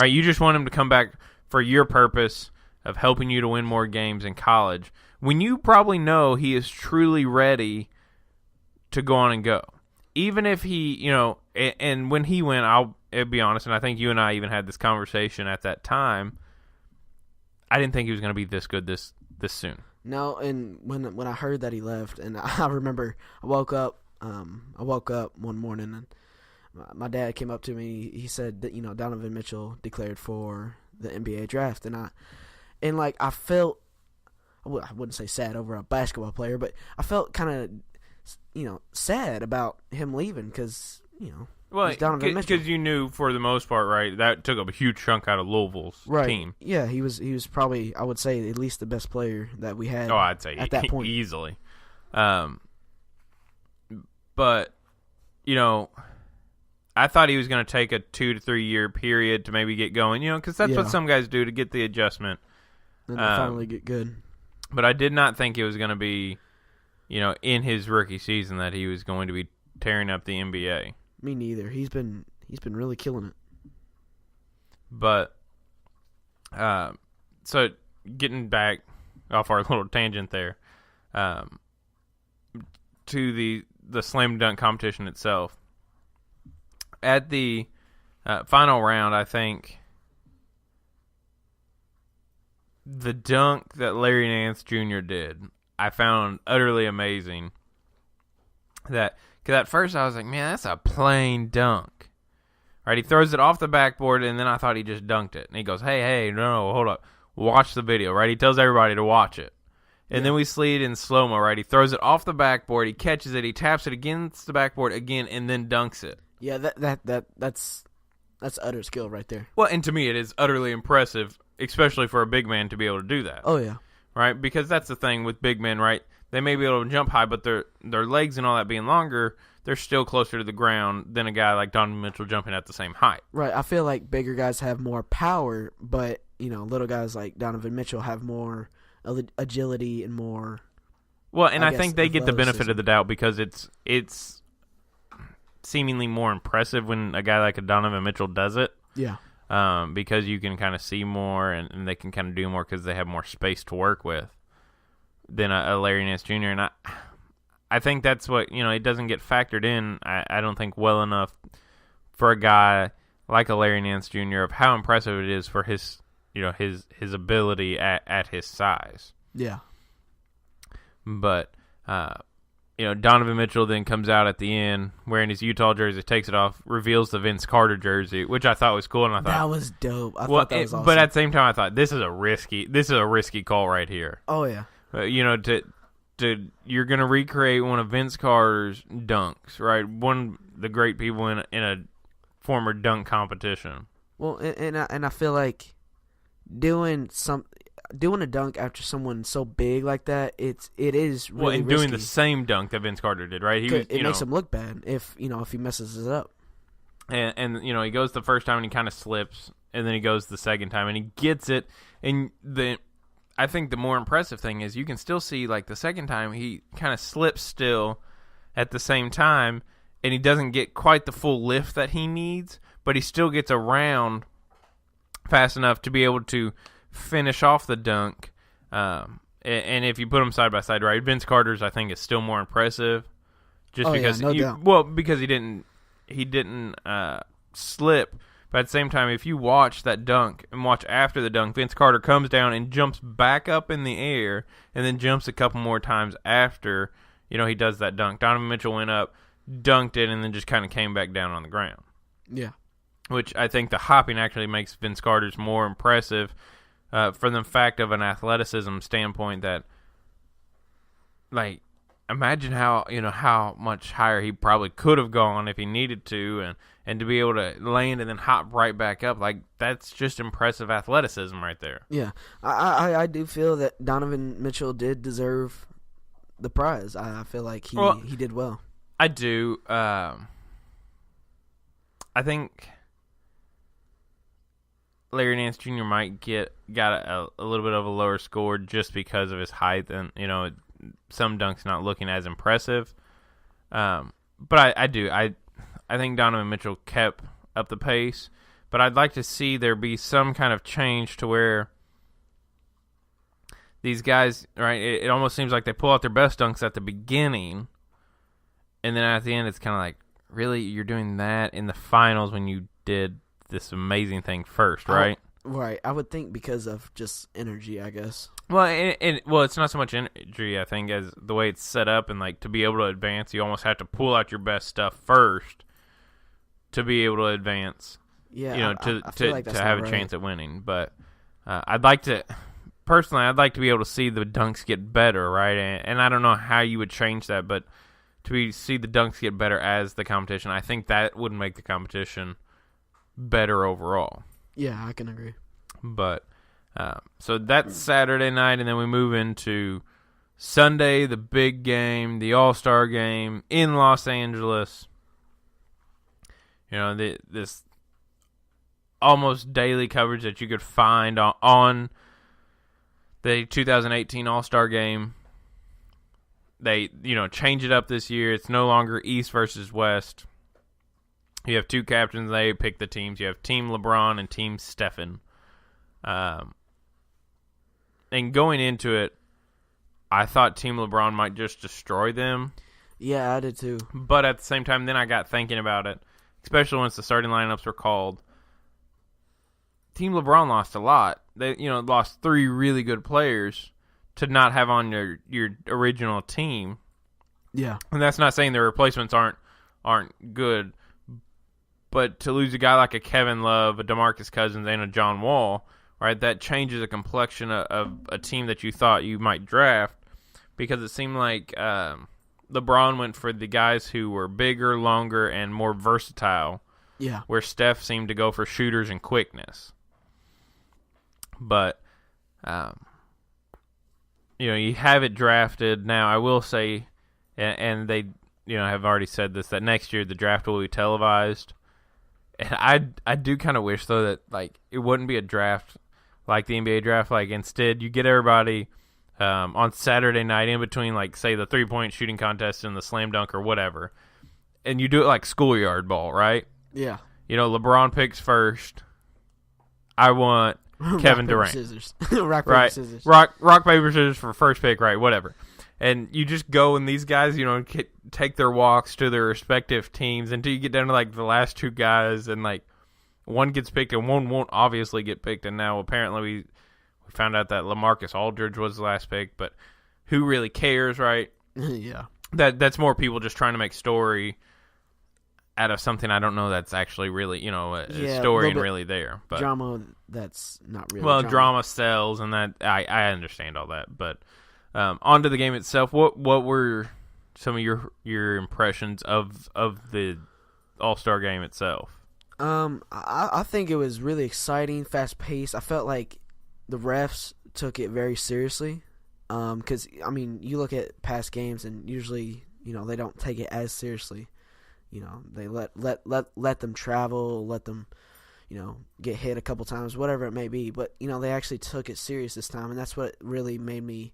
Speaker 1: right? You just want him to come back for your purpose of helping you to win more games in college, when you probably know he is truly ready to go on and go. Even if he, and when he went, I'll be honest, and I think you and I even had this conversation at that time, I didn't think he was going to be this good this soon.
Speaker 2: No, and when I heard that he left, and I remember I woke up I woke up one morning and my dad came up to me. He said that Donovan Mitchell declared for the NBA draft, and I felt, I wouldn't say sad over a basketball player, but I felt kind of sad about him leaving because
Speaker 1: well,
Speaker 2: he's Donovan Mitchell.
Speaker 1: Because you knew for the most part, right, that took up a huge chunk out of Louisville's team.
Speaker 2: Yeah, he was probably, I would say, at least the best player that we had.
Speaker 1: Oh, I'd say
Speaker 2: at that point
Speaker 1: easily. But I thought he was going to take a 2 to 3 year period to maybe get going, because that's what some guys do to get the adjustment.
Speaker 2: And they finally get good.
Speaker 1: But I did not think it was going to be, in his rookie season that he was going to be tearing up the NBA.
Speaker 2: Me neither. He's been really killing it.
Speaker 1: But, so getting back off our little tangent there, to the slam dunk competition itself. At the final round, I think the dunk that Larry Nance Jr. did, I found utterly amazing. Because at first I was like, man, that's a plain dunk. Right, he throws it off the backboard, and then I thought he just dunked it. And he goes, hey, no, hold up. Watch the video, right? He tells everybody to watch it. And then we see it in slow-mo, right? He throws it off the backboard, he catches it, he taps it against the backboard again, and then dunks it.
Speaker 2: Yeah, that's utter skill right there.
Speaker 1: Well, and to me, it is utterly impressive, especially for a big man to be able to do that.
Speaker 2: Oh yeah,
Speaker 1: right. Because that's the thing with big men, right? They may be able to jump high, but their legs and all that being longer, they're still closer to the ground than a guy like Donovan Mitchell jumping at the same height.
Speaker 2: Right. I feel like bigger guys have more power, but little guys like Donovan Mitchell have more agility and more.
Speaker 1: Well, and I think they get the benefit of the doubt because it's seemingly more impressive when a guy like a Donovan Mitchell does it.
Speaker 2: Yeah.
Speaker 1: Because you can kind of see more and they can kind of do more because they have more space to work with than a Larry Nance Jr. And I think that's what, it doesn't get factored in, I don't think, well enough for a guy like a Larry Nance Jr. of how impressive it is for his, his ability at his size.
Speaker 2: Yeah.
Speaker 1: But, Donovan Mitchell then comes out at the end wearing his Utah jersey, takes it off, reveals the Vince Carter jersey, which I thought was cool, and I thought
Speaker 2: that was dope. I thought that was awesome.
Speaker 1: But at the same time, I thought this is a risky call right here.
Speaker 2: Oh yeah.
Speaker 1: You're gonna recreate one of Vince Carter's dunks, right? One of the great people in a former dunk competition.
Speaker 2: Well, and I feel like doing a dunk after someone so big like that, it is really
Speaker 1: well, and
Speaker 2: risky.
Speaker 1: Doing the same dunk that Vince Carter did, right?
Speaker 2: It makes him look bad if he messes it up.
Speaker 1: And he goes the first time and he kind of slips, and then he goes the second time and he gets it. And I think the more impressive thing is you can still see, like, the second time he kind of slips still at the same time, and he doesn't get quite the full lift that he needs, but he still gets around fast enough to be able to finish off the dunk. And if you put them side by side, right, Vince Carter's, I think, is still more impressive, just because because he didn't slip. But at the same time, if you watch that dunk and watch after the dunk, Vince Carter comes down and jumps back up in the air and then jumps a couple more times after, he does that dunk. Donovan Mitchell went up, dunked it, and then just kind of came back down on the ground.
Speaker 2: Yeah. Which
Speaker 1: I think the hopping actually makes Vince Carter's more impressive for the fact of an athleticism standpoint that, like, imagine how much higher he probably could have gone if he needed to, and to be able to land and then hop right back up, like, that's just impressive athleticism right there.
Speaker 2: Yeah, I do feel that Donovan Mitchell did deserve the prize. I feel like he did well.
Speaker 1: I do. I think Larry Nance Jr. might got a little bit of a lower score just because of his height and, some dunks not looking as impressive. But I think Donovan Mitchell kept up the pace, but I'd like to see there be some kind of change to where these guys, right, it almost seems like they pull out their best dunks at the beginning, and then at the end it's kind of like, really, you're doing that in the finals when you did this amazing thing first, right?
Speaker 2: Right. I would think because of just energy, I guess.
Speaker 1: Well, it's not so much energy, I think, as the way it's set up, and like to be able to advance, you almost have to pull out your best stuff first to be able to advance.
Speaker 2: Yeah,
Speaker 1: I
Speaker 2: feel like that's
Speaker 1: have
Speaker 2: not
Speaker 1: a
Speaker 2: right.
Speaker 1: chance at winning. But I'd like to be able to see the dunks get better, right? And I don't know how you would change that, but see the dunks get better as the competition, I think that would make the competition better overall.
Speaker 2: Yeah, I can agree.
Speaker 1: But so that's Saturday night, and then we move into Sunday, the big game, the All-Star game in Los Angeles. This almost daily coverage that you could find on the 2018 All-Star game. They, change it up this year. It's no longer East versus West. You have two captains. They pick the teams. You have Team LeBron and Team Stephen. And going into it, I thought Team LeBron might just destroy them.
Speaker 2: Yeah, I did too.
Speaker 1: But at the same time, then I got thinking about it, especially once the starting lineups were called. Team LeBron lost a lot. They, lost 3 really good players to not have on your original team.
Speaker 2: Yeah.
Speaker 1: And that's not saying their replacements aren't good, but to lose a guy like a Kevin Love, a DeMarcus Cousins, and a John Wall, right, that changes the complexion of a team that you thought you might draft, because it seemed like LeBron went for the guys who were bigger, longer, and more versatile,
Speaker 2: Yeah.
Speaker 1: where Steph seemed to go for shooters and quickness. But, you have it drafted. Now, I will say, and they, have already said this, that next year the draft will be televised. And I do kind of wish, though, that, like, it wouldn't be a draft like the NBA draft. Like, instead, you get everybody on Saturday night in between, like, say, the three-point shooting contest and the slam dunk or whatever. And you do it like schoolyard ball, right?
Speaker 2: Yeah.
Speaker 1: LeBron picks first. I want Kevin Durant.
Speaker 2: Scissors. Rock, paper,
Speaker 1: Right.
Speaker 2: scissors.
Speaker 1: Rock, paper, scissors for first pick, right, whatever. And you just go, and these guys, take their walks to their respective teams until you get down to, like, the last 2 guys, and, like, one gets picked and one won't obviously get picked. And now apparently we found out that LaMarcus Aldridge was the last pick, but who really cares, right?
Speaker 2: Yeah.
Speaker 1: That's more people just trying to make story out of something I don't know that's actually really, a story and really there. But
Speaker 2: drama that's not really
Speaker 1: drama sells, and that I understand all that. But on to the game itself. What were some of your impressions of the All-Star game itself?
Speaker 2: I think it was really exciting, fast-paced. I felt like the refs took it very seriously. Because, you look at past games, and usually, they don't take it as seriously. They let them travel, let them, get hit a couple times, whatever it may be. But, they actually took it serious this time, and that's what really made me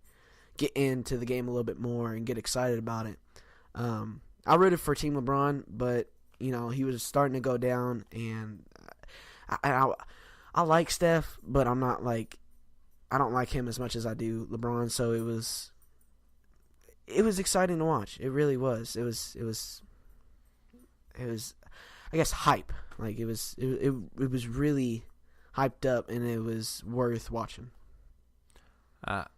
Speaker 2: get into the game a little bit more and get excited about it. I rooted for Team LeBron, but, he was starting to go down, and I like Steph, but I'm not like, I don't like him as much as I do LeBron, so it was exciting to watch. It really was. It was I guess hype. Like it was really hyped up, and it was worth watching.
Speaker 1: I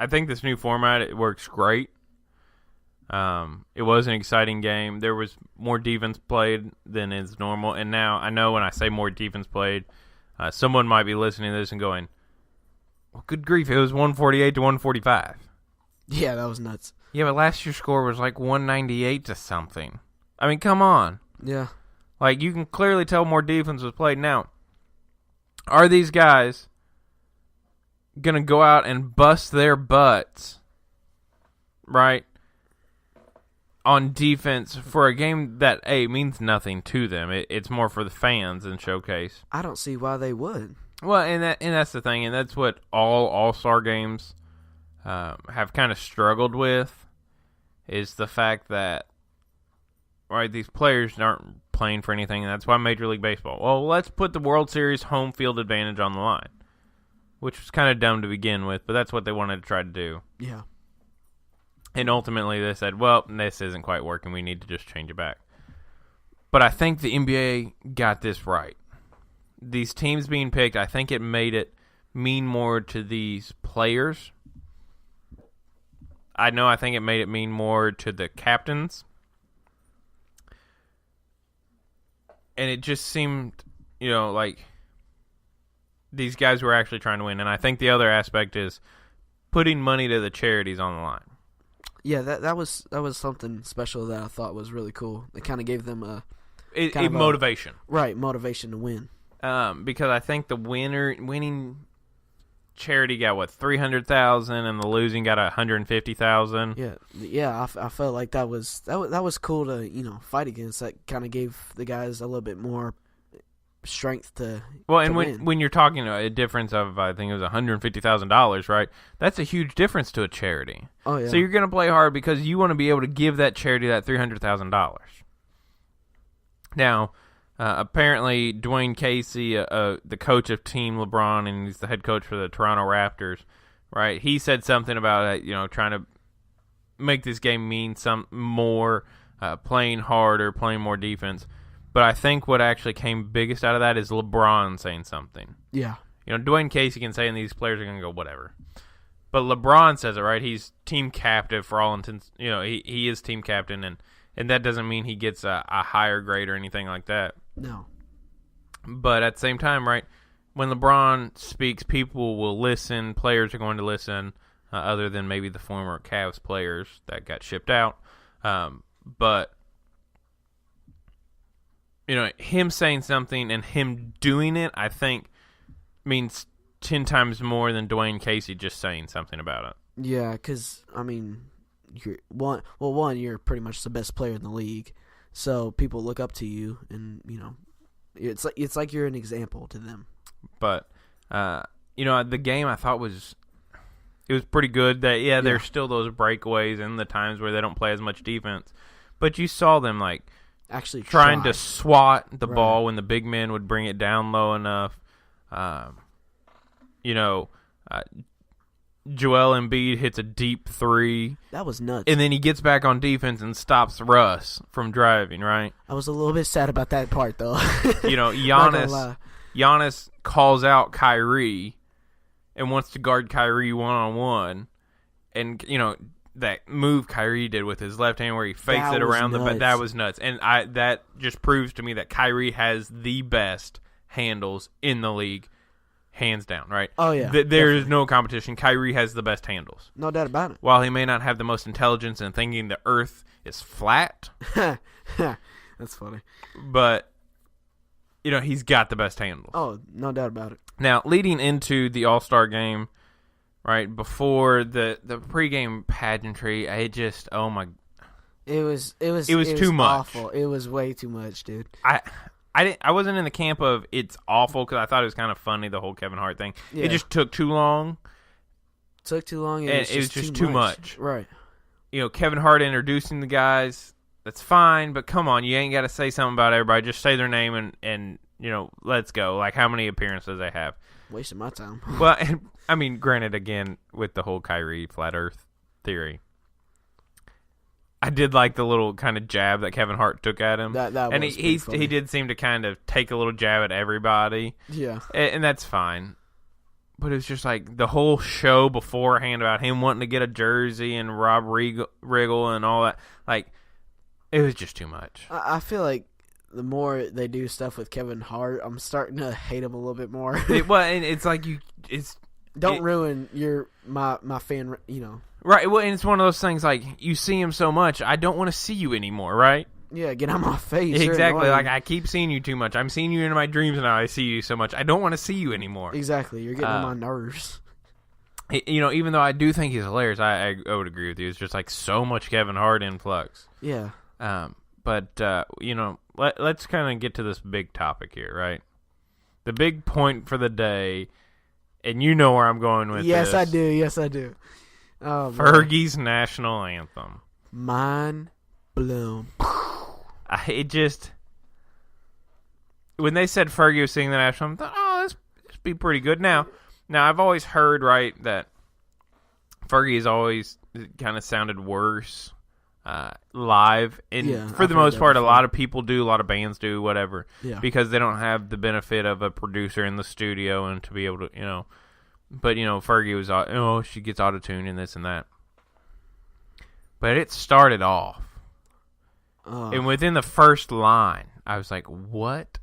Speaker 1: think this new format, it works great. It was an exciting game. There was more defense played than is normal, and now I know when I say more defense played, someone might be listening to this and going, well, good grief, it was 148 to 145.
Speaker 2: Yeah, that was nuts.
Speaker 1: Yeah, but last year's score was like 198 to something. I mean, come on.
Speaker 2: Yeah.
Speaker 1: Like, you can clearly tell more defense was played. Now, are these guys going to go out and bust their butts, right, on defense for a game that, means nothing to them? It's more for the fans and showcase.
Speaker 2: I don't see why they would.
Speaker 1: Well, and that's the thing, and that's what all All-Star games have kind of struggled with, is the fact that, right, these players aren't playing for anything, and that's why Major League Baseball, well, let's put the World Series home field advantage on the line, which was kind of dumb to begin with, but that's what they wanted to try to do.
Speaker 2: Yeah.
Speaker 1: And ultimately they said, well, this isn't quite working, we need to just change it back. But I think the NBA got this right. these teams being picked, I think it made it mean more to these players. I think it made it mean more to the captains. And it just seemed, like these guys were actually trying to win. And I think the other aspect is putting money to the charities on the line.
Speaker 2: Yeah, that was something special that I thought was really cool. It kind of gave them a
Speaker 1: motivation.
Speaker 2: Motivation to win.
Speaker 1: Because I think the winning charity got $300,000 and the losing got $150,000.
Speaker 2: Yeah. I felt like that was cool to fight against. That kind of gave the guys a little bit more strength to.
Speaker 1: Well, and
Speaker 2: win.
Speaker 1: when you're talking a difference of, I think it was $150,000, right? That's a huge difference to a charity.
Speaker 2: Oh yeah.
Speaker 1: So you're going to play hard because you want to be able to give that charity that $300,000. Now, apparently Dwayne Casey, the coach of Team LeBron, and he's the head coach for the Toronto Raptors, right? He said something about trying to make this game mean some more, playing harder, playing more defense. But I think what actually came biggest out of that is LeBron saying something.
Speaker 2: Yeah.
Speaker 1: Dwayne Casey can say, and these players are going to go, whatever. But LeBron says it, right? He's team captain for all intents. He is team captain, and that doesn't mean he gets a higher grade or anything like that.
Speaker 2: No.
Speaker 1: But at the same time, right, when LeBron speaks, people will listen. Players are going to listen, other than maybe the former Cavs players that got shipped out. But him saying something and him doing it, I think, means 10 times more than Dwayne Casey just saying something about it.
Speaker 2: Yeah, because, you're pretty much the best player in the league, so people look up to you, and, it's like you're an example to them.
Speaker 1: But, the game I thought was pretty good. That there's still those breakaways and the times where they don't play as much defense. But you saw them,
Speaker 2: actually
Speaker 1: trying to swat the ball when the big men would bring it down low enough. Joel Embiid hits a deep three.
Speaker 2: That was nuts.
Speaker 1: And then he gets back on defense and stops Russ from driving, right?
Speaker 2: I was a little bit sad about that part, though.
Speaker 1: Giannis calls out Kyrie and wants to guard Kyrie one-on-one. And, that move Kyrie did with his left hand where he fakes it around that was nuts. And that just proves to me that Kyrie has the best handles in the league, hands down, right?
Speaker 2: Oh, yeah.
Speaker 1: There is no competition. Kyrie has the best handles.
Speaker 2: No doubt about it.
Speaker 1: While he may not have the most intelligence in thinking the earth is flat.
Speaker 2: That's funny.
Speaker 1: But, he's got the best handles.
Speaker 2: Oh, no doubt about it.
Speaker 1: Now, leading into the All-Star game, right, before the pregame pageantry, it was too much.
Speaker 2: Awful. It was way too much, dude.
Speaker 1: I wasn't in the camp of it's awful because I thought it was kind of funny, the whole Kevin Hart thing. Yeah. It just took too long.
Speaker 2: And
Speaker 1: it was just too much.
Speaker 2: Right.
Speaker 1: Kevin Hart introducing the guys, that's fine, but come on, you ain't got to say something about everybody. Just say their name and let's go. Like, how many appearances they have.
Speaker 2: Wasting my time.
Speaker 1: Well, granted, again, with the whole Kyrie flat earth theory, I did like the little kind of jab that Kevin Hart took at him.
Speaker 2: And
Speaker 1: he did seem to kind of take a little jab at everybody.
Speaker 2: Yeah.
Speaker 1: And that's fine. But it was just like the whole show beforehand about him wanting to get a jersey and Rob Riggle and all that. Like, it was just too much.
Speaker 2: I feel like the more they do stuff with Kevin Hart, I'm starting to hate him a little bit more.
Speaker 1: And it's like
Speaker 2: don't ruin my fan,
Speaker 1: Right, well, and it's one of those things like you see him so much, I don't want to see you anymore, right?
Speaker 2: Yeah, get out of my face.
Speaker 1: Exactly, like I keep seeing you too much. I'm seeing you in my dreams now. I see you so much. I don't want to see you anymore.
Speaker 2: Exactly, you're getting on my nerves.
Speaker 1: Even though I do think he's hilarious, I would agree with you. It's just like so much Kevin Hart influx.
Speaker 2: Yeah.
Speaker 1: But let's kind of get to this big topic here, right? The big point for the day, and you know where I'm going with this.
Speaker 2: Yes, I do. Oh,
Speaker 1: Fergie's national anthem.
Speaker 2: Mind blown.
Speaker 1: When they said Fergie was singing the national anthem, I thought, this be pretty good. Now I've always heard, right, that Fergie has always kind of sounded worse live. And for the most part, a lot of people do, a lot of bands do, whatever, because they don't have the benefit of a producer in the studio and to be able to, But, Fergie was, she gets auto-tuned and this and that. But it started off. And within the first line, I was like, what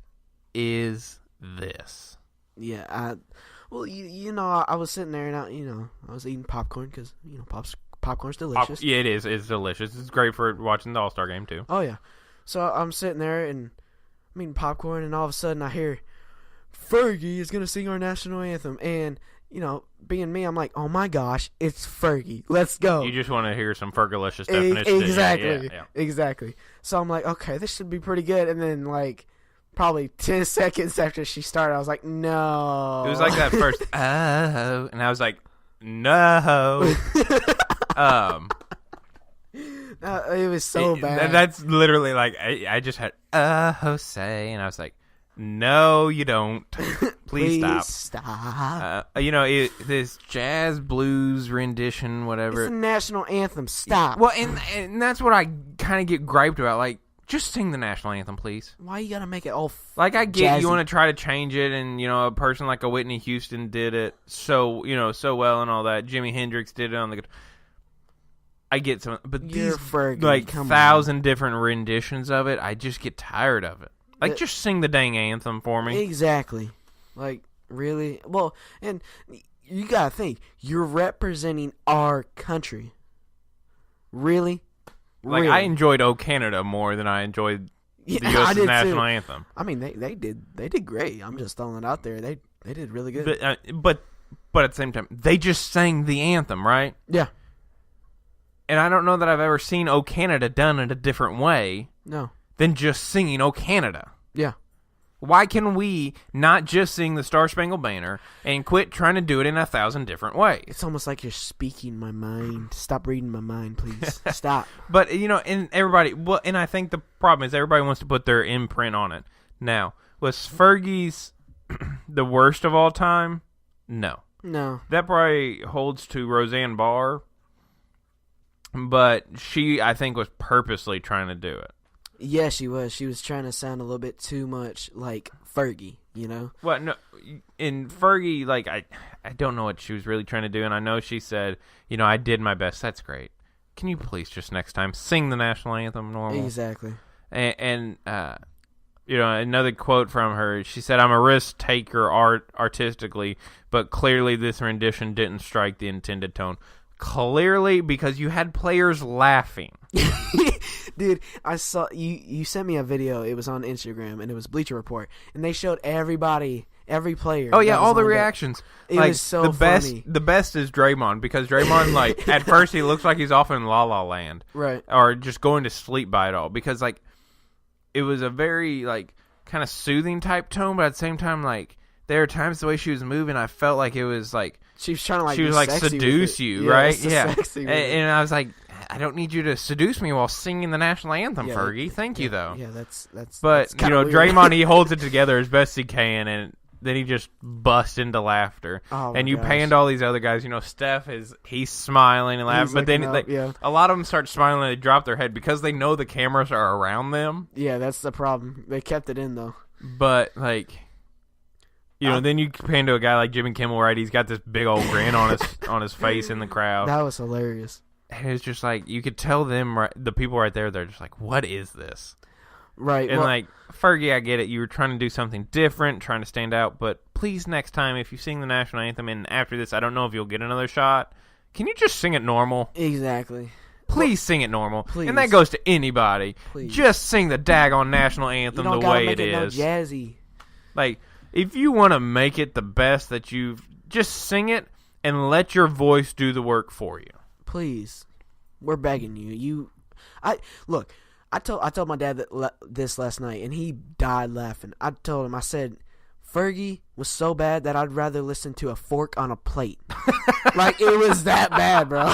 Speaker 1: is this?
Speaker 2: Yeah, I was sitting there and I was eating popcorn because popcorn's delicious.
Speaker 1: Yeah, it is. It's delicious. It's great for watching the All-Star game too.
Speaker 2: Oh yeah, so I'm sitting there and I'm eating popcorn, and all of a sudden I hear Fergie is gonna sing our national anthem, and being me, I'm like, oh my gosh, it's Fergie. Let's go.
Speaker 1: You just want to hear some Fergalicious definition.
Speaker 2: Exactly. Exactly. So I'm like, okay, this should be pretty good. And then probably 10 seconds after she started, I was like, no.
Speaker 1: It was like that first, oh, and I was like, no.
Speaker 2: It was so bad.
Speaker 1: That's literally I just had, Jose, and I was like, no, you don't. Please
Speaker 2: stop.
Speaker 1: This jazz blues rendition, whatever.
Speaker 2: It's a national anthem. Stop.
Speaker 1: Well, and that's what I kind of get griped about. Just sing the national anthem, please.
Speaker 2: Why you gotta make it all
Speaker 1: I get
Speaker 2: jazzy?
Speaker 1: You want to try to change it, and a person like a Whitney Houston did it so well and all that. Jimi Hendrix did it on the. I get some, but these
Speaker 2: Fergie,
Speaker 1: 1,000 different renditions of it, I just get tired of it. Just sing the dang anthem for me.
Speaker 2: Exactly. Really? Well, and you gotta think, you're representing our country. Really? Really?
Speaker 1: I enjoyed "O Canada" more than I enjoyed the U.S. national anthem.
Speaker 2: I mean, they did great. I'm just throwing it out there. They did really good.
Speaker 1: But at the same time, they just sang the anthem, right?
Speaker 2: Yeah.
Speaker 1: And I don't know that I've ever seen "O Canada" done in a different way.
Speaker 2: No.
Speaker 1: Than just singing "O Canada."
Speaker 2: Yeah.
Speaker 1: Why can we not just sing the Star Spangled Banner and quit trying to do it in 1,000 different ways?
Speaker 2: It's almost like you're speaking my mind. Stop reading my mind, please. Stop.
Speaker 1: But, and everybody, and I think the problem is everybody wants to put their imprint on it. Now, was Fergie's the worst of all time? No.
Speaker 2: No.
Speaker 1: That probably holds to Roseanne Barr, but she, I think, was purposely trying to do it.
Speaker 2: Yeah, she was. She was trying to sound a little bit too much like Fergie,
Speaker 1: Well, no, in Fergie, I don't know what she was really trying to do, and I know she said, I did my best. That's great. Can you please just next time sing the national anthem normal?
Speaker 2: Exactly.
Speaker 1: And another quote from her, she said, I'm a risk taker artistically, but clearly this rendition didn't strike the intended tone. Clearly, because you had players laughing.
Speaker 2: Dude, I saw you sent me a video. It was on Instagram, and it was Bleacher Report, and they showed every player.
Speaker 1: Oh yeah, all the reactions.
Speaker 2: It was so funny.
Speaker 1: The best is Draymond, because Draymond, at first he looks like he's off in La La Land,
Speaker 2: right,
Speaker 1: or just going to sleep by it all, because it was a very kind of soothing type tone, but at the same time there are times the way she was moving, I felt like it was
Speaker 2: she was trying to
Speaker 1: she was seduce you, right? Yeah, and I was like, I don't need you to seduce me while singing the national anthem, Fergie. Thank you, though.
Speaker 2: Yeah, that's.
Speaker 1: But
Speaker 2: that's
Speaker 1: Draymond, he holds it together as best he can, and then he just busts into laughter.
Speaker 2: Oh,
Speaker 1: and you panned all these other guys. Steph he's smiling and laughing, but then a lot of them start smiling and they drop their head because they know the cameras are around them.
Speaker 2: Yeah, that's the problem. They kept it in though.
Speaker 1: But then you pan to a guy like Jimmy Kimmel, right? He's got this big old grin on his face in the crowd.
Speaker 2: That was hilarious.
Speaker 1: And it's just you could tell them, the people right there, they're just like, what is this?
Speaker 2: Right.
Speaker 1: And Fergie, I get it. You were trying to do something different, trying to stand out, but please next time, if you sing the national anthem, and after this, I don't know if you'll get another shot, can you just sing it normal?
Speaker 2: Exactly.
Speaker 1: Please sing it normal.
Speaker 2: Please.
Speaker 1: And that goes to anybody.
Speaker 2: Please.
Speaker 1: Just sing the daggone national anthem the way it is.
Speaker 2: No jazzy.
Speaker 1: If you want to make it the best that just sing it and let your voice do the work for you.
Speaker 2: Please, we're begging you. I told my dad this last night, and he died laughing. I told him, I said, Fergie was so bad that I'd rather listen to a fork on a plate. It was that bad, bro.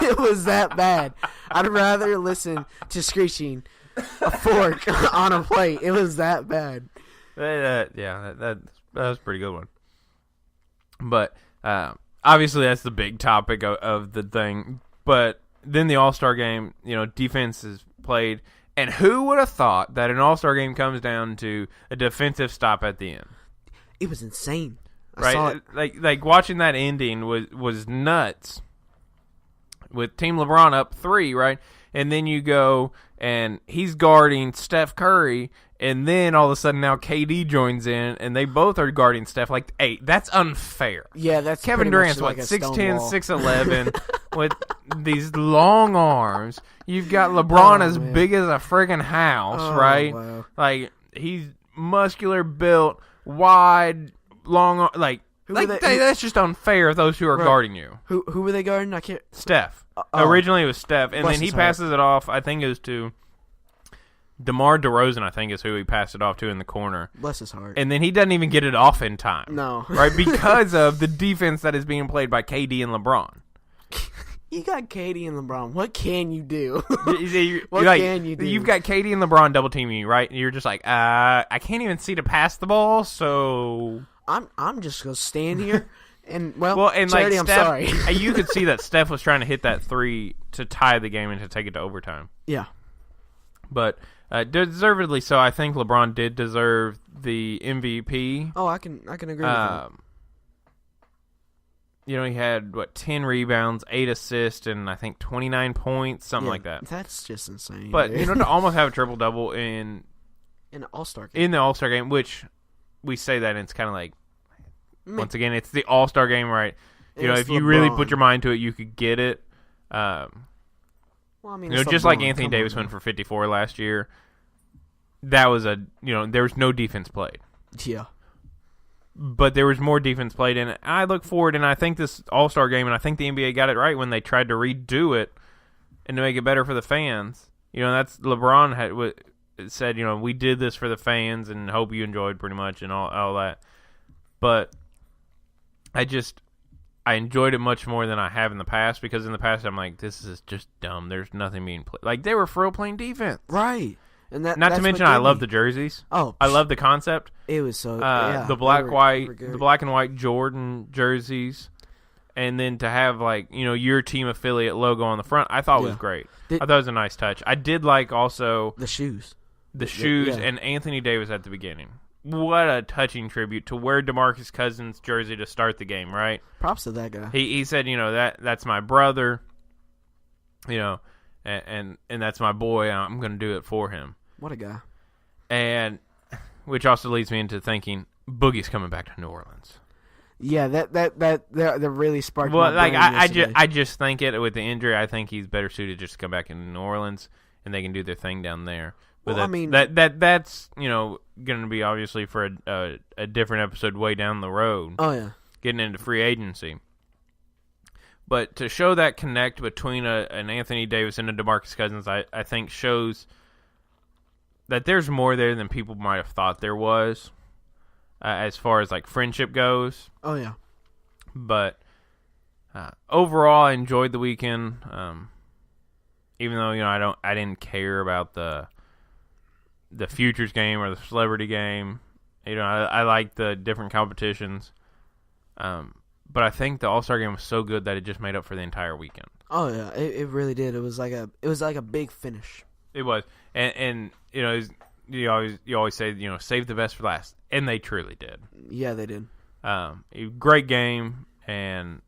Speaker 2: It was that bad. I'd rather listen to screeching a fork on a plate. It was that bad.
Speaker 1: That was a pretty good one. But obviously that's the big topic of the thing. But then the All-Star game, defense is played. And who would have thought that an All-Star game comes down to a defensive stop at the end?
Speaker 2: It was insane.
Speaker 1: I saw it. Like watching that ending was nuts. With Team LeBron up 3, right? And then you go and he's guarding Steph Curry, and then all of a sudden now KD joins in, and they both are guarding Steph. Like, hey, that's unfair.
Speaker 2: Yeah, that's
Speaker 1: Kevin Durant's
Speaker 2: like
Speaker 1: 6'10", 6'11", with these long arms. You've got LeBron as big as a friggin' house, right?
Speaker 2: Wow.
Speaker 1: Like, he's muscular, built, wide, long. That's just unfair. Those who are guarding you.
Speaker 2: Who were they guarding? I can't.
Speaker 1: Steph. Originally it was Steph, and then he passes it off. I think it was to DeMar DeRozan. I think is who he passed it off to in the corner.
Speaker 2: Bless his heart.
Speaker 1: And then he doesn't even get it off in time.
Speaker 2: No,
Speaker 1: right, because of the defense that is being played by KD and LeBron.
Speaker 2: You got KD and LeBron. What can you do?
Speaker 1: What can you do? You've got KD and LeBron double teaming you, right? And you're just like, I can't even see to pass the ball, so
Speaker 2: I'm just gonna stand here and
Speaker 1: Charity,
Speaker 2: I'm
Speaker 1: Steph,
Speaker 2: sorry.
Speaker 1: You could see that Steph was trying to hit that 3 to tie the game and to take it to overtime.
Speaker 2: Yeah,
Speaker 1: but deservedly so. I think LeBron did deserve the MVP.
Speaker 2: Oh, I can agree with that.
Speaker 1: He had 10 rebounds, 8 assists, and I think 29 points, something like that.
Speaker 2: That's just insane.
Speaker 1: But to almost have a triple double in
Speaker 2: the All-Star game.
Speaker 1: In the All-Star game, which we say that and it's kind of like, once again, it's the All-Star game, right? If you really put your mind to it, you could get it. Just like Anthony Davis went for 54 last year. That was there was no defense played.
Speaker 2: Yeah.
Speaker 1: But there was more defense played in it. I look forward, and I think this All-Star game, and I think the NBA got it right when they tried to redo it and to make it better for the fans. That's LeBron said, we did this for the fans and hope you enjoyed pretty much and all that. But I enjoyed it much more than I have in the past, because in the past I'm like, this is just dumb. There's nothing being played. Like, they were for real playing defense.
Speaker 2: Right. And
Speaker 1: not to mention, I love the jerseys.
Speaker 2: Oh,
Speaker 1: I love the concept.
Speaker 2: It was so
Speaker 1: the black and white Jordan jerseys, and then to have your team affiliate logo on the front, I thought was great. I thought it was a nice touch. I did like also
Speaker 2: the shoes,
Speaker 1: and Anthony Davis at the beginning. What a touching tribute to wear DeMarcus Cousins' jersey to start the game, right?
Speaker 2: Props to that guy.
Speaker 1: He said, that's my brother, and that's my boy. I'm going to do it for him.
Speaker 2: What a guy.
Speaker 1: And which also leads me into thinking Boogie's coming back to New Orleans.
Speaker 2: Yeah, that really sparked.
Speaker 1: Well, I just think it with the injury. I think he's better suited just to come back in New Orleans, and they can do their thing down there. But that's going to be obviously for a different episode way down the road.
Speaker 2: Oh yeah,
Speaker 1: getting into free agency. But to show that connect between an Anthony Davis and a DeMarcus Cousins, I think shows that there's more there than people might have thought there was, as far as friendship goes.
Speaker 2: Oh yeah.
Speaker 1: But overall, I enjoyed the weekend. Even though I didn't care about the futures game or the celebrity game. I like the different competitions. But I think the All-Star game was so good that it just made up for the entire weekend.
Speaker 2: Oh yeah, it really did. It was like a big finish.
Speaker 1: It was, and you always say save the best for last, and they truly did.
Speaker 2: Yeah, they did.
Speaker 1: A great game, and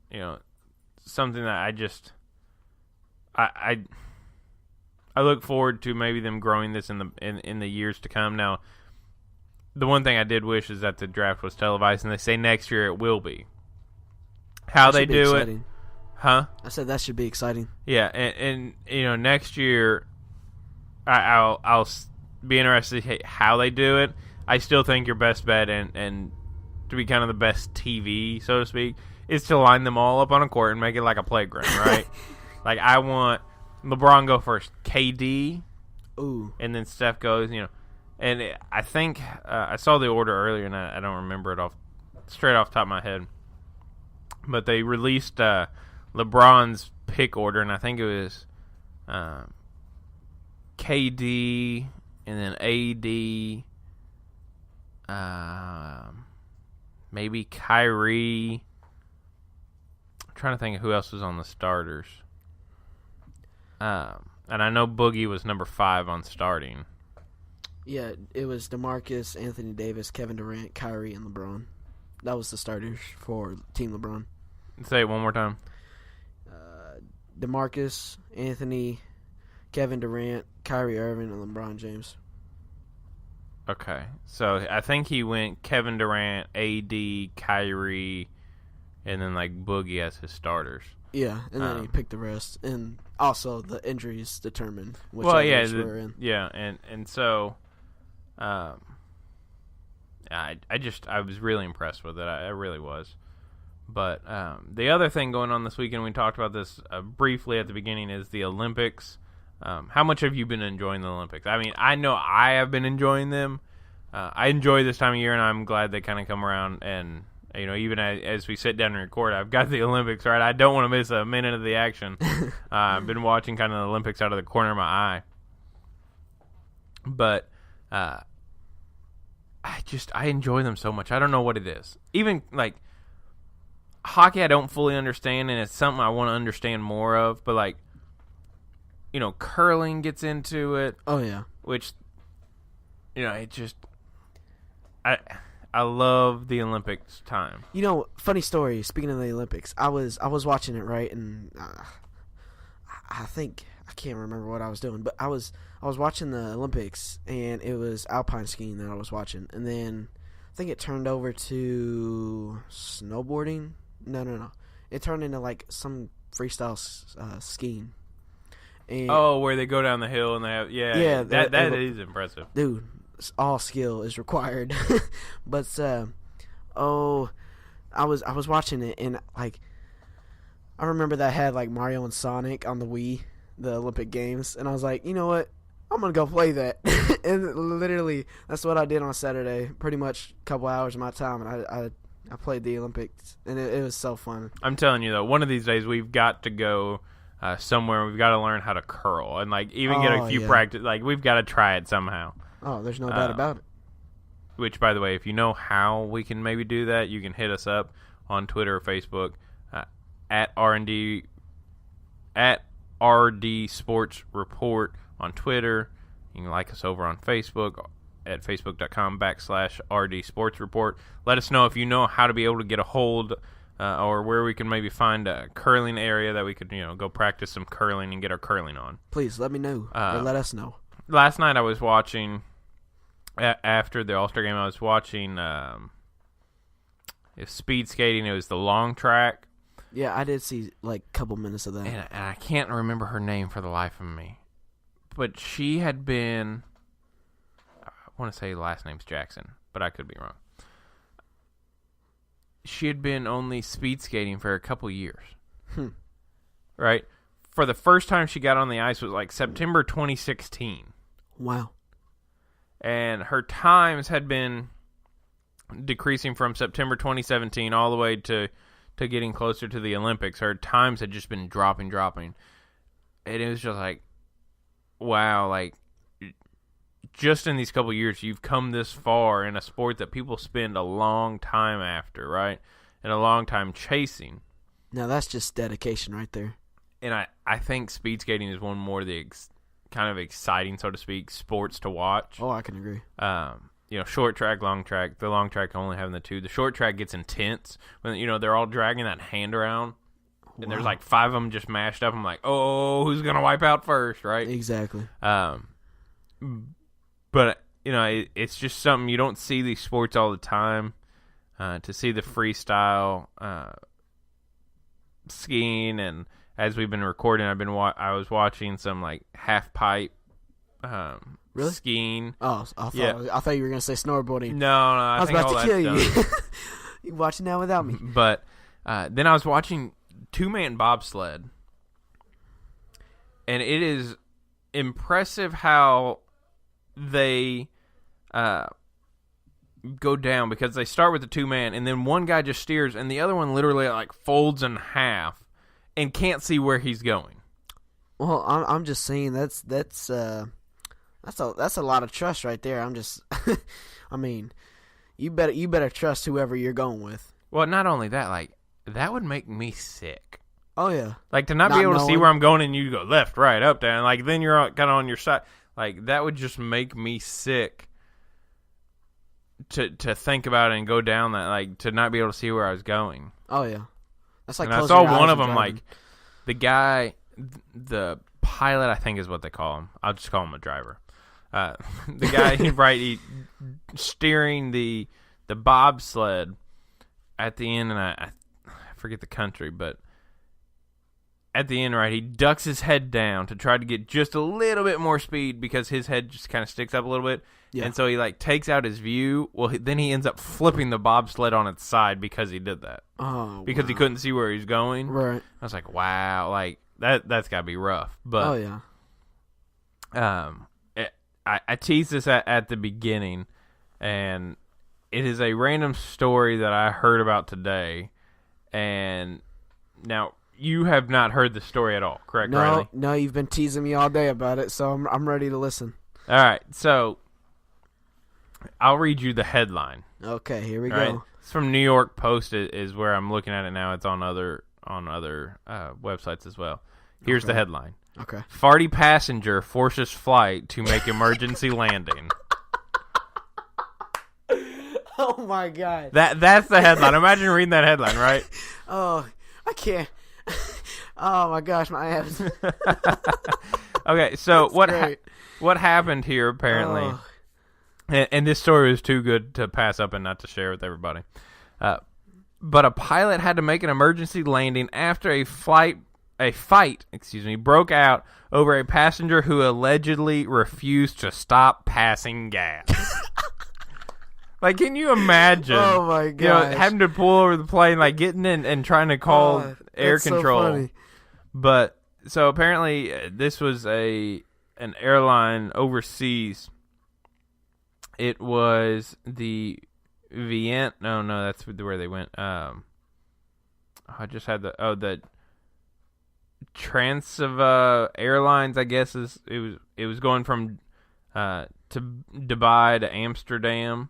Speaker 1: something that I look forward to maybe them growing this in the years to come. Now, the one thing I did wish is that the draft was televised, and they say next year it will be. How they do it, huh?
Speaker 2: I said that should be exciting.
Speaker 1: Yeah, and next year, I'll be interested to see how they do it. I still think your best bet and to be kind of the best TV, so to speak, is to line them all up on a court and make it like a playground, right? I want LeBron go first, KD, and then Steph goes, and I think I saw the order earlier, and I don't remember it straight off the top of my head. But they released LeBron's pick order, and I think it was KD and then AD, maybe Kyrie. I'm trying to think of who else was on the starters. And I know Boogie was number 5 on starting.
Speaker 2: Yeah, it was DeMarcus, Anthony Davis, Kevin Durant, Kyrie, and LeBron. That was the starters for Team LeBron.
Speaker 1: Say it one more time.
Speaker 2: DeMarcus, Anthony, Kevin Durant, Kyrie Irving, and LeBron James.
Speaker 1: Okay. So I think he went Kevin Durant, AD, Kyrie, and then like Boogie as his starters.
Speaker 2: Yeah, and then he picked the rest. And also the injuries determine which
Speaker 1: were in. Yeah, and so I was really impressed with it. I really was. But the other thing going on this weekend, we talked about this briefly at the beginning, is the Olympics. How much have you been enjoying the Olympics? I mean, I know I have been enjoying them. I enjoy this time of year, and I'm glad they kind of come around. And, you know, even as we sit down and record, I've got the Olympics, right? I don't want to miss a minute of the action. I've been watching kind of the Olympics out of the corner of my eye. But I enjoy them so much. I don't know what it is. Even, like, hockey I don't fully understand, and it's something I want to understand more of. But, like, you know, curling gets into it.
Speaker 2: Oh, yeah.
Speaker 1: Which, you know, it just... I love the Olympics time.
Speaker 2: You know, funny story, speaking of the Olympics, I was watching it, right, and I think... I can't remember what I was doing, but I was watching the Olympics, and it was alpine skiing that I was watching. And then I think it turned over to snowboarding. No. It turned into, like, some freestyle skiing. And
Speaker 1: where they go down the hill and they have that is impressive,
Speaker 2: dude. All skill is required, but I was watching it, and like I remember that had like Mario and Sonic on the Wii, the Olympic Games, and I was like, you know what, I'm gonna go play that, and literally that's what I did on Saturday. Pretty much a couple hours of my time, and I played the Olympics, and it was so fun.
Speaker 1: I'm telling you though, one of these days we've got to go. Somewhere we've got to learn how to curl and like even get a few practice. Like we've got to try it somehow. Oh,
Speaker 2: there's no doubt about it.
Speaker 1: Which, by the way, if you know how we can maybe do that, you can hit us up on Twitter or Facebook at R&D Sports Report on Twitter. You can like us over on Facebook at facebook.com/RD Sports Report. Let us know if you know how to be able to get a hold. Or where we can maybe find a curling area that we could, you know, go practice some curling and get our curling on.
Speaker 2: Please let me know. Or let us know.
Speaker 1: Last night I was watching, after the All-Star game, I was watching speed skating. It was the long track.
Speaker 2: Yeah, I did see like a couple minutes of that.
Speaker 1: And I can't remember her name for the life of me. But she had been, I want to say last name's Jackson, but I could be wrong. She had been only speed skating for a couple years. Right? For the first time she got on the ice was like September 2016.
Speaker 2: Wow.
Speaker 1: And her times had been decreasing from September 2017 all the way to getting closer to the Olympics. Her times had just been dropping. And it was just like, wow, like, just in these couple of years, you've come this far in a sport that people spend a long time after, right? And a long time chasing.
Speaker 2: Now, that's just dedication right there.
Speaker 1: And I think speed skating is one more of the kind of exciting, so to speak, sports to watch.
Speaker 2: Oh, I can agree.
Speaker 1: You know, short track, long track. The long track only having the two. The short track gets intense when, you know, they're all dragging that hand around. And there's like 5 of them just mashed up. I'm like, oh, who's going to wipe out first, right?
Speaker 2: Exactly.
Speaker 1: But, you know, it's just something you don't see these sports all the time. To see the freestyle skiing, and as we've been recording, I was watching some like half pipe
Speaker 2: really?
Speaker 1: Skiing.
Speaker 2: Oh, I thought you were gonna say snowboarding.
Speaker 1: No, I was
Speaker 2: about to kill you. You watching that without me?
Speaker 1: But then I was watching 2-man bobsled, and it is impressive how they go down, because they start with the 2-man, and then one guy just steers, and the other one literally like folds in half and can't see where he's going.
Speaker 2: Well, I'm just saying that's a lot of trust right there. I'm just, I mean, you better trust whoever you're going with.
Speaker 1: Well, not only that, like that would make me sick.
Speaker 2: Oh yeah.
Speaker 1: Like to not be able to see where I'm going and you go left, right, up, down. Like then you're kind of on your side. Like that would just make me sick to think about it and go down that, like to not be able to see where I was going.
Speaker 2: Oh yeah. That's like.
Speaker 1: And I saw one of them, like the guy, the pilot, I think is what they call him. I'll just call him a driver. The guy, he steering the bobsled at the end, and I forget the country, but at the end, right, he ducks his head down to try to get just a little bit more speed because his head just kind of sticks up a little bit. Yeah. And so he like takes out his view. Well, then he ends up flipping the bobsled on its side because he did that.
Speaker 2: Oh,
Speaker 1: because he couldn't see where he was going.
Speaker 2: Right.
Speaker 1: I was like, wow, like that's got to be rough. But I teased this at the beginning, and it is a random story that I heard about today. And now you have not heard the story at all, correct, Rylee?
Speaker 2: No, you've been teasing me all day about it, so I'm ready to listen.
Speaker 1: All right, so I'll read you the headline.
Speaker 2: Okay, here we
Speaker 1: go.
Speaker 2: Right?
Speaker 1: It's from New York Post is where I'm looking at it now. It's on other websites as well. Here's the headline.
Speaker 2: Okay.
Speaker 1: Farty passenger forces flight to make emergency landing.
Speaker 2: Oh my god.
Speaker 1: That's the headline. Imagine reading that headline, right?
Speaker 2: Oh, I can't. Oh my gosh, my abs.
Speaker 1: Okay, so what happened here apparently?
Speaker 2: Oh.
Speaker 1: And this story is too good to pass up and not to share with everybody. But a pilot had to make an emergency landing after a fight broke out over a passenger who allegedly refused to stop passing gas. Like, can you imagine?
Speaker 2: Oh my god!
Speaker 1: Having to pull over the plane, like getting in and trying to call air control.
Speaker 2: So funny.
Speaker 1: But so apparently, this was an airline overseas. It was the No, that's where they went. I just had the Transava Airlines. I guess it was going from to Dubai to Amsterdam.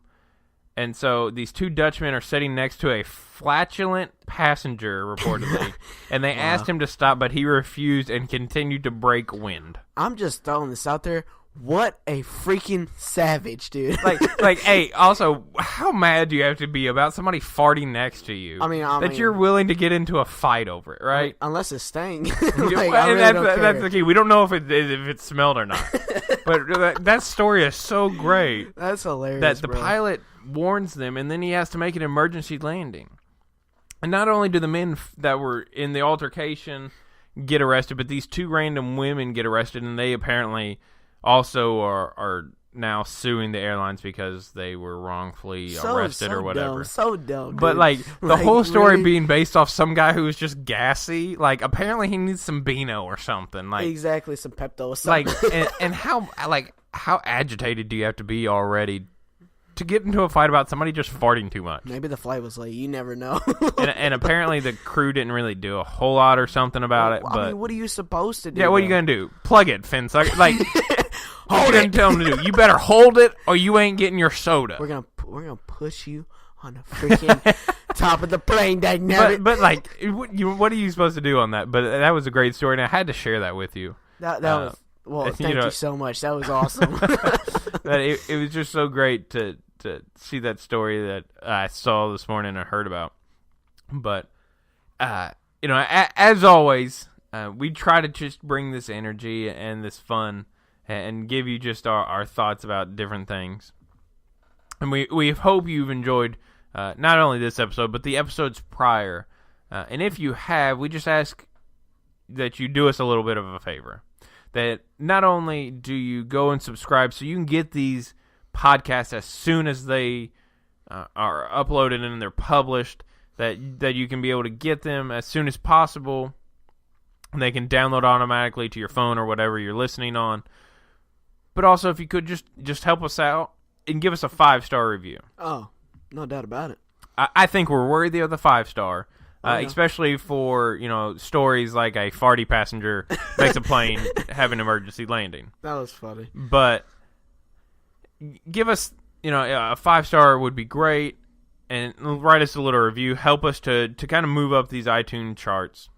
Speaker 1: And so these two Dutchmen are sitting next to a flatulent passenger, reportedly, and they asked him to stop, but he refused and continued to break wind.
Speaker 2: I'm just throwing this out there. What a freaking savage, dude.
Speaker 1: like, hey, also, how mad do you have to be about somebody farting next to you?
Speaker 2: I mean,
Speaker 1: you're willing to get into a fight over it, right?
Speaker 2: Unless it's staying.
Speaker 1: That's the key. We don't know if it smelled or not. But that story is so great.
Speaker 2: That's hilarious,
Speaker 1: that the pilot warns them, and then he has to make an emergency landing. And not only do the men that were in the altercation get arrested, but these two random women get arrested, and they apparently also are now suing the airlines because they were wrongfully arrested or whatever.
Speaker 2: So dumb.
Speaker 1: But
Speaker 2: dude.
Speaker 1: the whole story being based off some guy who was just gassy. Like apparently he needs some Beano or something. Like
Speaker 2: exactly, some Pepto or something.
Speaker 1: Like and how agitated do you have to be already to get into a fight about somebody just farting too much?
Speaker 2: Maybe the flight was late. You never know.
Speaker 1: and apparently the crew didn't really do a whole lot or something about it. But
Speaker 2: I mean, what are you supposed to do?
Speaker 1: Yeah, what are you gonna do? Plug it, Finn. Like. Hold it. Tell them to do. You better hold it, or you ain't getting your soda.
Speaker 2: We're gonna push you on the freaking top of the plane, dagnabbit.
Speaker 1: But like, what are you supposed to do on that? But that was a great story, and I had to share that with you.
Speaker 2: That was thank you so much. That was awesome.
Speaker 1: That it was just so great to see that story that I saw this morning and heard about. But as always, we try to just bring this energy and this fun. And give you just our thoughts about different things. And we hope you've enjoyed not only this episode, but the episodes prior. And if you have, we just ask that you do us a little bit of a favor. That not only do you go and subscribe so you can get these podcasts as soon as they are uploaded and they're published, that you can be able to get them as soon as possible. And they can download automatically to your phone or whatever you're listening on. But also, if you could just help us out and give us a 5-star review.
Speaker 2: Oh, no doubt about it.
Speaker 1: I think we're worthy of the 5-star, especially for stories like a farty passenger makes a plane have an emergency landing.
Speaker 2: That was funny.
Speaker 1: But give us a 5-star would be great, and write us a little review. Help us to kind of move up these iTunes charts.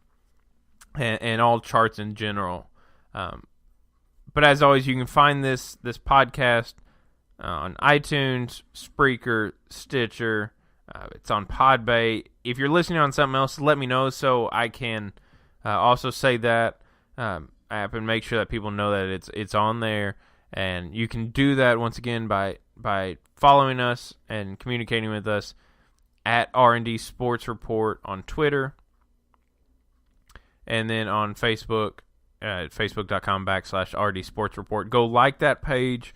Speaker 1: and all charts in general. But as always, you can find this podcast on iTunes, Spreaker, Stitcher. It's on Podbay. If you're listening on something else, let me know so I can also say that app and make sure that people know that it's on there. And you can do that once again by following us and communicating with us at R&D Sports Report on Twitter, and then on Facebook at facebook.com/RD Sports Report. Go like that page.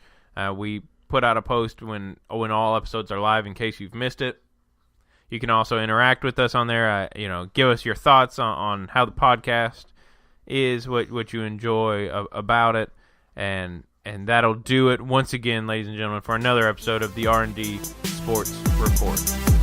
Speaker 1: We put out a post when all episodes are live in case you've missed it. You can also interact with us on there. Give us your thoughts on how the podcast is, what you enjoy about it, and that'll do it once again, ladies and gentlemen, for another episode of the R&D Sports Report.